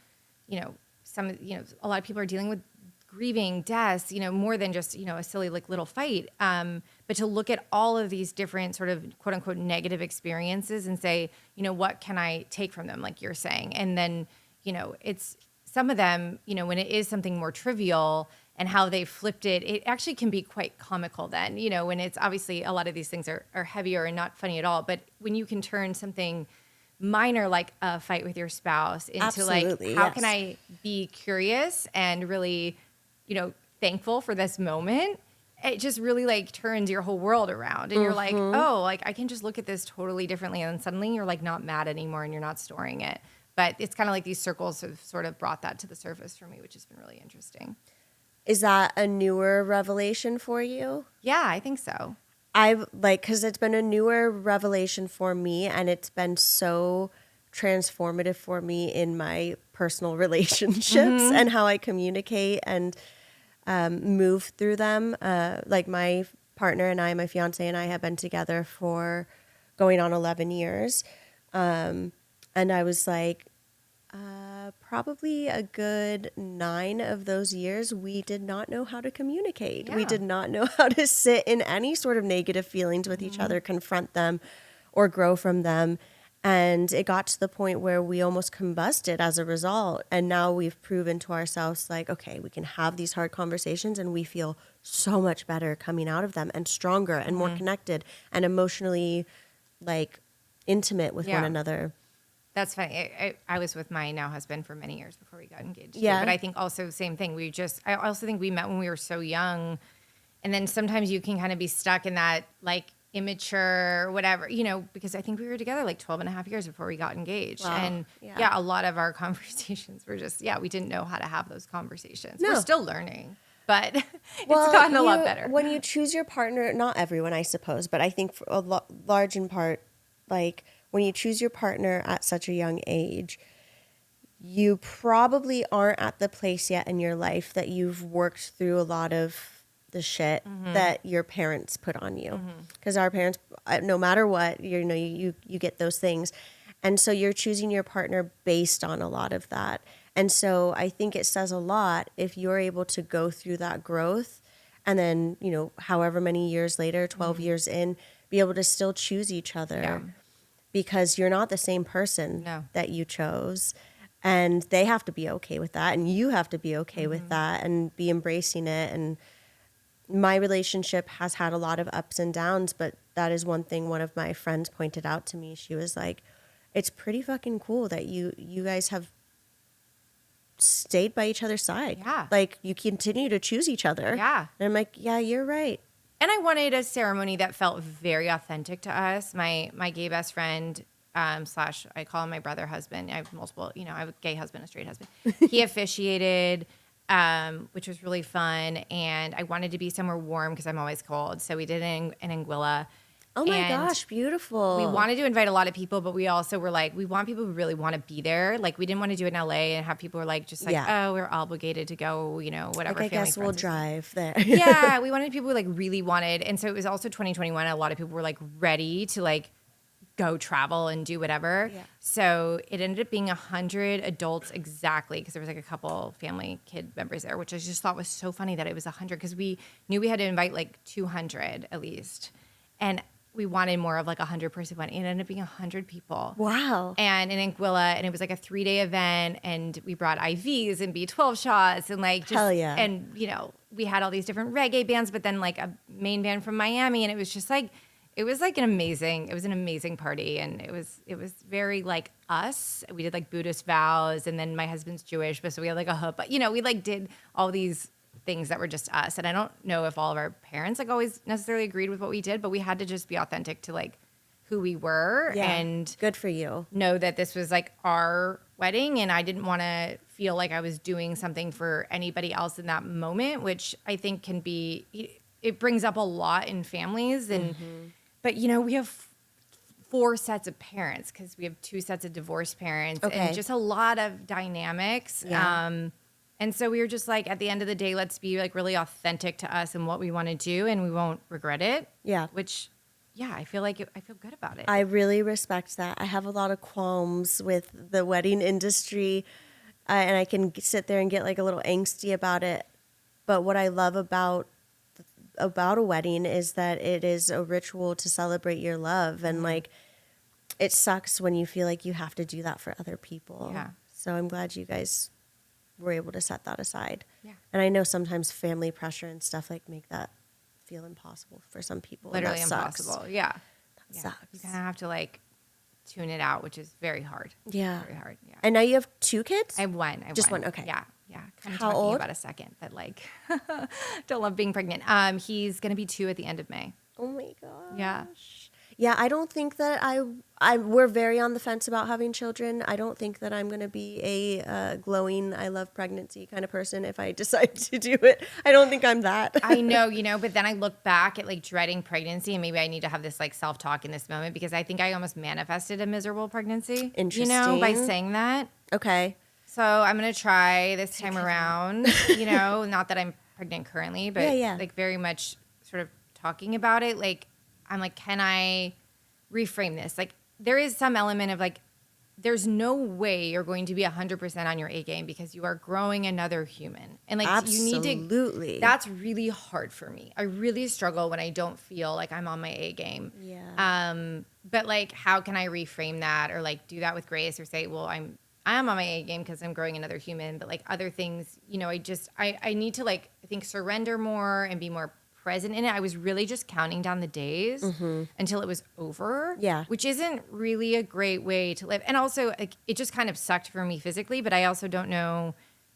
Speaker 2: a lot of people are dealing with grieving, deaths, more than just, a silly, like little fight. But to look at all of these different sort of quote unquote negative experiences and say, what can I take from them? Like you're saying. And then, it's some of them, when it is something more trivial, and how they flipped it, it actually can be quite comical then, when it's obviously a lot of these things are heavier and not funny at all. But when you can turn something minor like a fight with your spouse into
Speaker 3: Absolutely,
Speaker 2: like, how
Speaker 3: yes.
Speaker 2: can I be curious and really, thankful for this moment? It just really like turns your whole world around. And you're like, oh, like I can just look at this totally differently. And then suddenly you're like not mad anymore and you're not storing it. But it's kind of like these circles have sort of brought that to the surface for me, which has been really interesting.
Speaker 3: Is that a newer revelation for you?
Speaker 2: Yeah, I think so.
Speaker 3: Because it's been a newer revelation for me, and it's been so transformative for me in my personal relationships and how I communicate and move through them. Like my partner and I, my fiance and I, have been together for going on 11 years. And I was like, probably a good 9 of those years, we did not know how to communicate.
Speaker 2: Yeah.
Speaker 3: We did not know how to sit in any sort of negative feelings with each other, confront them, or grow from them. And it got to the point where we almost combusted as a result. And now we've proven to ourselves, like, okay, we can have these hard conversations and we feel so much better coming out of them, and stronger and more connected and emotionally, like, intimate with one another.
Speaker 2: That's funny. I was with my now husband for many years before we got engaged.
Speaker 3: Yeah.
Speaker 2: But I think also same thing. I also think we met when we were so young. And then sometimes you can kind of be stuck in that like immature or whatever, because I think we were together like 12 and a half years before we got engaged.
Speaker 3: Wow.
Speaker 2: And
Speaker 3: Yeah.
Speaker 2: a lot of our conversations were just, we didn't know how to have those conversations.
Speaker 3: No.
Speaker 2: We're still learning, but it's gotten a lot better.
Speaker 3: When you choose your partner, not everyone, I suppose, but I think for large in part, like, when you choose your partner at such a young age, you probably aren't at the place yet in your life that you've worked through a lot of the shit that your parents put on you. Because our parents, no matter what, you get those things. And so you're choosing your partner based on a lot of that. And so I think it says a lot if you're able to go through that growth and then, however many years later, 12 years in, be able to still choose each other.
Speaker 2: Yeah.
Speaker 3: Because you're not the same person
Speaker 2: No.
Speaker 3: that you chose. And they have to be okay with that. And you have to be okay with that and be embracing it. And my relationship has had a lot of ups and downs, but that is one thing one of my friends pointed out to me. She was like, it's pretty fucking cool that you guys have stayed by each other's side.
Speaker 2: Yeah.
Speaker 3: Like you continue to choose each other.
Speaker 2: Yeah.
Speaker 3: And I'm like, yeah, you're right.
Speaker 2: And I wanted a ceremony that felt very authentic to us. My gay best friend, slash, I call him my brother husband. I have multiple, I have a gay husband, a straight husband. He officiated, which was really fun. And I wanted to be somewhere warm because I'm always cold. So we did it in Anguilla.
Speaker 3: Oh my
Speaker 2: And
Speaker 3: gosh, beautiful.
Speaker 2: we wanted to invite a lot of people, but we also were like, we want people who really want to be there. Like, we didn't want to do it in LA and have people who are like, just like, oh, we're obligated to go, whatever.
Speaker 3: Like, I guess we'll drive there.
Speaker 2: Yeah, we wanted people who like really wanted. And so it was also 2021. A lot of people were like ready to like go travel and do whatever.
Speaker 3: Yeah.
Speaker 2: So it ended up being 100 adults exactly, because there was like a couple family kid members there, which I just thought was so funny that it was 100, because we knew we had to invite like 200 at least. And we wanted more of like 100-person wedding. It ended up being 100 people.
Speaker 3: Wow.
Speaker 2: And in Anguilla, and it was like a 3-day event, and we brought IVs and B12 shots and like just,
Speaker 3: hell yeah.
Speaker 2: And we had all these different reggae bands, but then like a main band from Miami, and it was just like, it was an amazing party, and it was very like us. We did like Buddhist vows, and then my husband's Jewish, but so we had like a huppah. We like did all these things that were just us. And I don't know if all of our parents like always necessarily agreed with what we did, but we had to just be authentic to like who we were.
Speaker 3: Yeah.
Speaker 2: And
Speaker 3: good for you.
Speaker 2: Know that this was like our wedding, and I didn't want to feel like I was doing something for anybody else in that moment, which I think can be, it brings up a lot in families. And but we have 4 sets of parents, because we have 2 sets of divorced parents, and just a lot of dynamics.
Speaker 3: Yeah.
Speaker 2: And so we were just like, at the end of the day, let's be like really authentic to us and what we want to do, and we won't regret it.
Speaker 3: Yeah.
Speaker 2: Which, yeah, I feel good about it.
Speaker 3: I really respect that. I have a lot of qualms with the wedding industry, and I can sit there and get like a little angsty about it. But what I love about a wedding is that it is a ritual to celebrate your love, and like it sucks when you feel like you have to do that for other people.
Speaker 2: Yeah.
Speaker 3: So I'm glad you guys were able to set that aside.
Speaker 2: Yeah.
Speaker 3: And I know sometimes family pressure and stuff like make that feel impossible for some people.
Speaker 2: Literally
Speaker 3: and that sucks.
Speaker 2: impossible. Yeah.
Speaker 3: That
Speaker 2: Yeah.
Speaker 3: sucks.
Speaker 2: You kind of have to like tune it out, which is very hard.
Speaker 3: Yeah.
Speaker 2: Very hard. Yeah.
Speaker 3: And now you have 2 kids?
Speaker 2: I have one.
Speaker 3: Just one, okay.
Speaker 2: Yeah. Yeah. Kind of
Speaker 3: How
Speaker 2: talking
Speaker 3: old?
Speaker 2: about a second, but like, don't love being pregnant. He's going to be 2 at the end of May.
Speaker 3: Oh my gosh.
Speaker 2: Yeah.
Speaker 3: Yeah, I don't think that we're very on the fence about having children. I don't think that I'm going to be a glowing, I love pregnancy kind of person if I decide to do it. I don't think I'm that.
Speaker 2: I know, but then I look back at like dreading pregnancy, and maybe I need to have this like self-talk in this moment, because I think I almost manifested a miserable pregnancy.
Speaker 3: Interesting.
Speaker 2: By saying that.
Speaker 3: Okay.
Speaker 2: So I'm going to try this time around, not that I'm pregnant currently, but like very much sort of talking about it. Like, I'm like, can I reframe this? Like, there is some element of like, there's no way you're going to be 100% on your A game, because you are growing another human. And like,
Speaker 3: Absolutely.
Speaker 2: That's really hard for me. I really struggle when I don't feel like I'm on my A game.
Speaker 3: Yeah.
Speaker 2: But like, how can I reframe that, or like do that with grace, or say, well, I am on my A game because I'm growing another human, but like other things, I need to like, I think, surrender more and be more present in it. I was really just counting down the days until it was over.
Speaker 3: Yeah.
Speaker 2: Which isn't really a great way to live. And also like, it just kind of sucked for me physically, but I also don't know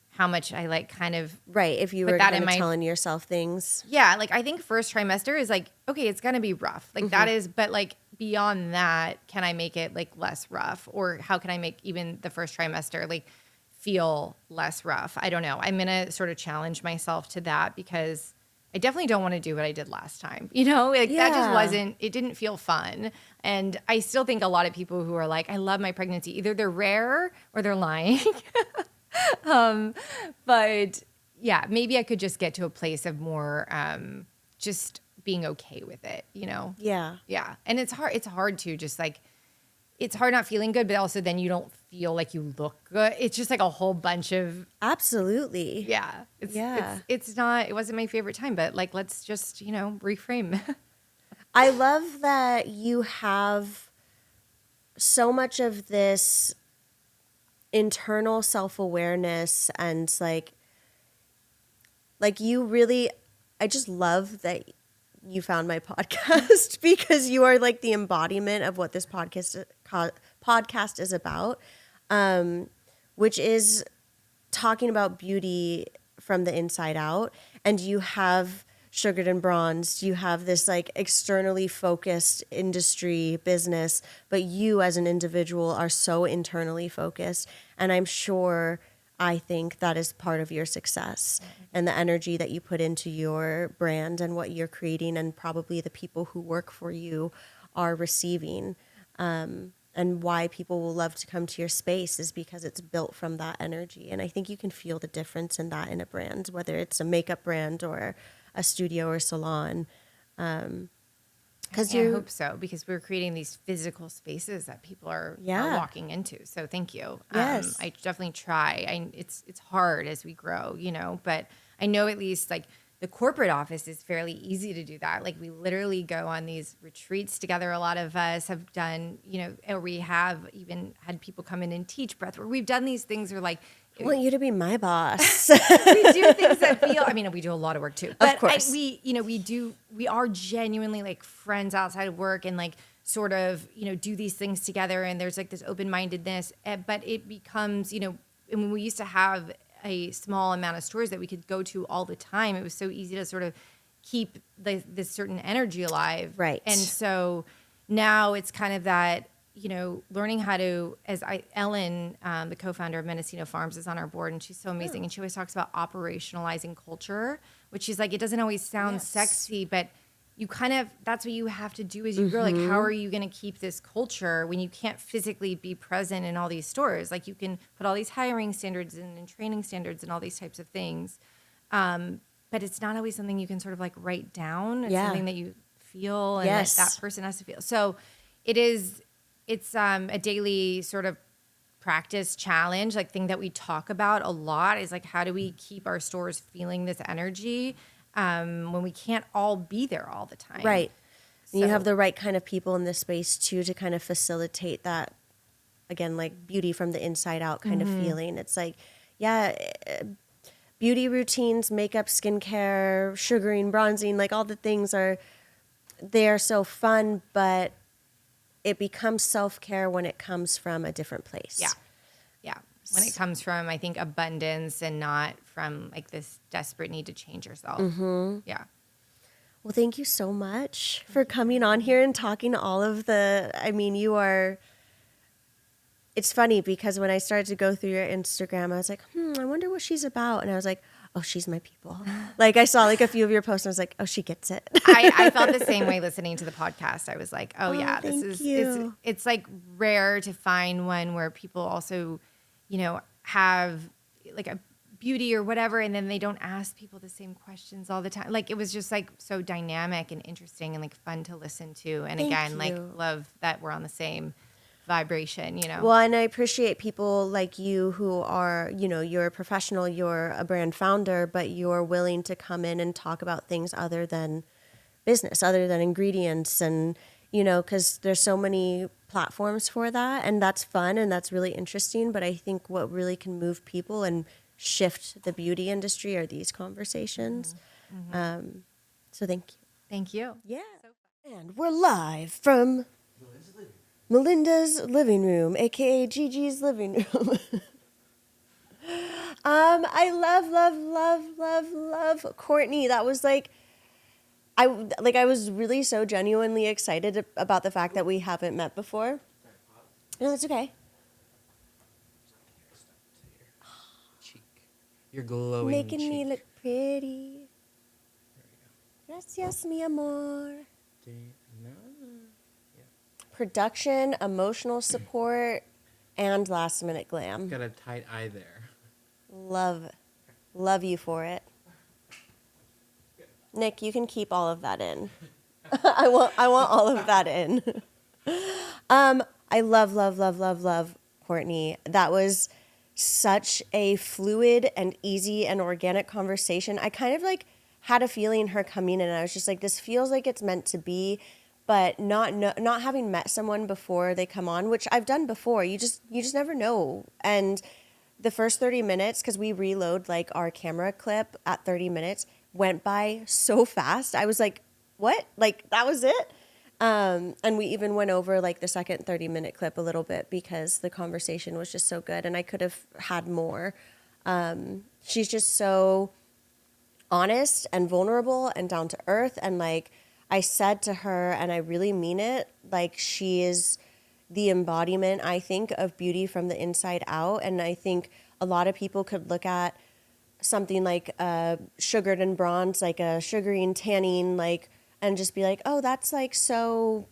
Speaker 2: how much I like kind of
Speaker 3: right. If you were kind of telling yourself things.
Speaker 2: Yeah. Like, I think first trimester is like, okay, it's going to be rough. Like that is, but like beyond that, can I make it like less rough? Or how can I make even the first trimester like feel less rough? I don't know. I'm going to sort of challenge myself to that, because I definitely don't want to do what I did last time. That just it didn't feel fun. And I still think a lot of people who are like, I love my pregnancy, either they're rare or they're lying. But yeah, maybe I could just get to a place of more just being okay with it,
Speaker 3: Yeah.
Speaker 2: Yeah. And it's hard to just like, it's hard not feeling good, but also then you don't feel like you look good. It's just like a whole bunch of.
Speaker 3: Absolutely.
Speaker 2: Yeah. It wasn't my favorite time, but like, let's just, reframe.
Speaker 3: I love that you have so much of this internal self-awareness, and like you really, I just love that you found my podcast because you are like the embodiment of what this podcast is about, which is talking about beauty from the inside out, and you have sugared and bronzed, you have this like externally focused industry business, but you as an individual are so internally focused. And I think that is part of your success and the energy that you put into your brand and what you're creating, and probably the people who work for you are receiving. And why people will love to come to your space is because it's built from that energy. And I think you can feel the difference in that in a brand, whether it's a makeup brand or a studio or salon.
Speaker 2: I hope so, because we're creating these physical spaces that people are walking into. So thank you.
Speaker 3: Yes.
Speaker 2: I definitely try. It's hard as we grow, but I know at least like the corporate office is fairly easy to do that. Like we literally go on these retreats together. A lot of us have done, or we have even had people come in and teach breath work. We've done these things where like,
Speaker 3: I want you to be my boss.
Speaker 2: we do things that feel, we do a lot of work too, but
Speaker 3: of course.
Speaker 2: we are genuinely like friends outside of work, and like sort of, do these things together. And there's like this open-mindedness, but it becomes, and when we used to have a small amount of stores that we could go to all the time, it was so easy to sort of keep this certain energy alive.
Speaker 3: Right.
Speaker 2: And so now it's kind of that, learning how to, Ellen, the co-founder of Mendocino Farms, is on our board, and she's so amazing. And she always talks about operationalizing culture, which she's like, it doesn't always sound sexy, but you kind of, that's what you have to do as you grow. Like, how are you going to keep this culture when you can't physically be present in all these stores? Like, you can put all these hiring standards and training standards and all these types of things. But it's not always something you can sort of like write down. It's something that you feel and that person has to feel. So it's a daily sort of practice challenge, like thing that we talk about a lot is like, how do we keep our stores feeling this energy when we can't all be there all the time?
Speaker 3: Right.
Speaker 2: So,
Speaker 3: you have the right kind of people in this space too to kind of facilitate that, again, like beauty from the inside out kind of feeling. It's like, beauty routines, makeup, skincare, sugaring, bronzing, like all the things they're so fun, but it becomes self-care when it comes from a different place.
Speaker 2: Yeah. When it comes from, I think, abundance and not from like this desperate need to change yourself. Yeah.
Speaker 3: Well, thank you so much for coming on here and talking all of it's funny because when I started to go through your Instagram, I was like, I wonder what she's about. And I was like, oh, she's my people. Like I saw like a few of your posts and I was like, oh, she gets it.
Speaker 2: I felt the same way listening to the podcast. I was like, it's like rare to find one where people also, have like a beauty or whatever, and then they don't ask people the same questions all the time. Like it was just like so dynamic and interesting and like fun to listen to. And like love that we're on the same vibration, Well,
Speaker 3: and I appreciate people like you who are, you're a professional, you're a brand founder, but you're willing to come in and talk about things other than business, other than ingredients, and because there's so many platforms for that, and that's fun and that's really interesting. But I think what really can move people and shift the beauty industry are these conversations. So thank you.
Speaker 2: Thank you.
Speaker 3: Yeah. And we're live from Melinda's living room, aka Gigi's living room. I love Courtney. That was like, I was really so genuinely excited about the fact that we haven't met before. No, that's okay.
Speaker 4: Cheek. Your glowing
Speaker 3: Making
Speaker 4: cheek.
Speaker 3: me look pretty. Gracias, mi amor. Production, emotional support, and last minute glam.
Speaker 4: Got a tight eye there.
Speaker 3: Love you for it. Nick, you can keep all of that in. I want all of that in. I love Courtney. That was such a fluid and easy and organic conversation. I kind of like had a feeling her coming in, and I was just like, this feels like it's meant to be. But not having met someone before they come on, which I've done before, you just never know. And the first 30 minutes, because we reload like our camera clip at 30 minutes, went by so fast. I was like, what? Like that was it? And we even went over like the second 30-minute clip a little bit because the conversation was just so good, and I could have had more. She's just so honest and vulnerable and down to earth. And like I said to her, and I really mean it, like she is the embodiment, I think, of beauty from the inside out. And I think a lot of people could look at something like sugared and bronze, like a sugaring, tanning, like, and just be like, oh, that's like so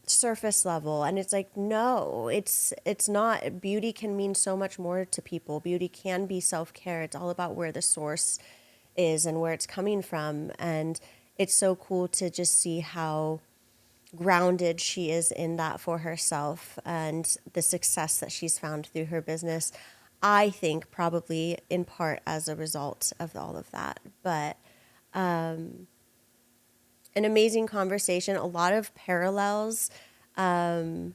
Speaker 3: surface level. And it's like, no, it's not. Beauty can mean so much more to people. Beauty can be self-care. It's all about where the source is and where it's coming from. And it's so cool to just see how grounded she is in that for herself and the success that she's found through her business. I think probably in part as a result of all of that. But an amazing conversation, a lot of parallels, even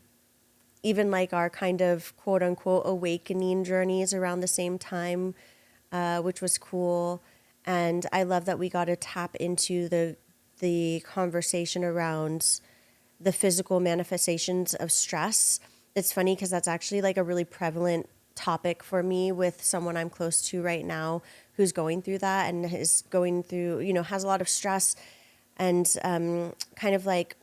Speaker 3: like our kind of quote unquote awakening journeys around the same time, which was cool. And I love that we got to tap into the conversation around the physical manifestations of stress. It's funny because that's actually like a really prevalent topic for me with someone I'm close to right now who's going through that and is going through, has a lot of stress and kind of like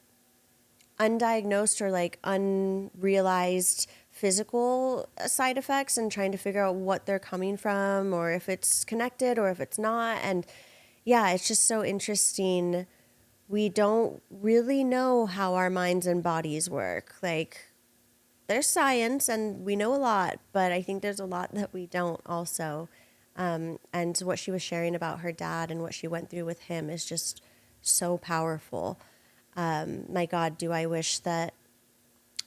Speaker 3: undiagnosed or like unrealized physical side effects, and trying to figure out what they're coming from or if it's connected or if it's not. And yeah, it's just so interesting. We don't really know how our minds and bodies work. Like, there's science and we know a lot, but I think there's a lot that we don't also. And what she was sharing about her dad and what she went through with him is just so powerful. My God, do I wish that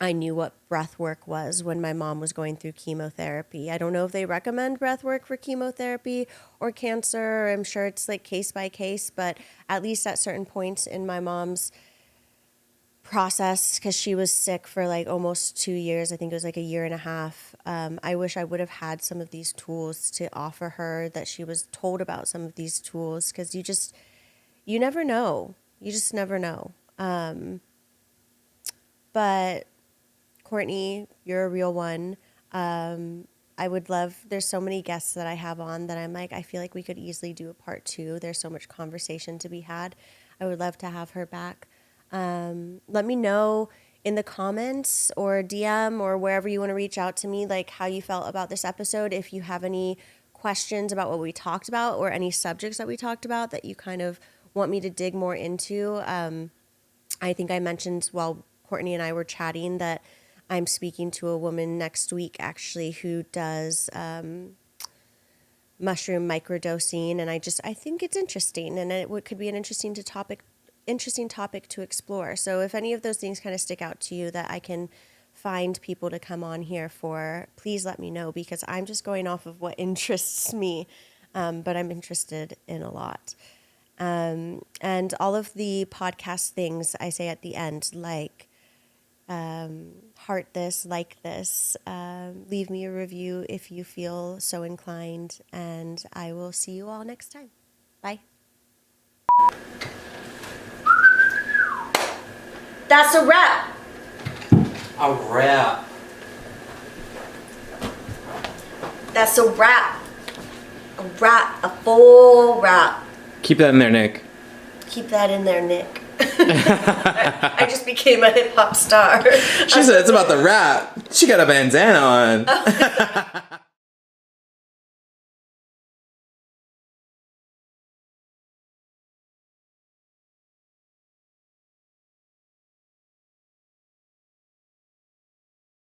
Speaker 3: I knew what breath work was when my mom was going through chemotherapy. I don't know if they recommend breath work for chemotherapy or cancer. I'm sure it's like case by case, but at least at certain points in my mom's process, because she was sick for like almost 2 years, I think it was like a year and a half. I wish I would have had some of these tools to offer her, that she was told about some of these tools, because you never know. You just never know. But Courtney, you're a real one. I would love, there's so many guests that I have on that I'm like, I feel like we could easily do a part 2. There's so much conversation to be had. I would love to have her back. Let me know in the comments or DM or wherever you want to reach out to me, like how you felt about this episode. If you have any questions about what we talked about or any subjects that we talked about that you kind of want me to dig more into. I think I mentioned while Courtney and I were chatting that I'm speaking to a woman next week actually who does mushroom microdosing, and I think it's interesting, and it could be an interesting topic to explore. So if any of those things kind of stick out to you that I can find people to come on here for, please let me know, because I'm just going off of what interests me, but I'm interested in a lot. And all of the podcast things I say at the end, like heart this, like this, leave me a review if you feel so inclined, and I will see you all next time. Bye. That's a wrap.
Speaker 4: A wrap.
Speaker 3: That's a wrap. A wrap. A full wrap.
Speaker 4: Keep that in there, Nick.
Speaker 3: Keep that in there, Nick. I just became a hip hop star.
Speaker 4: She said it's about the rap. She got a bandana on.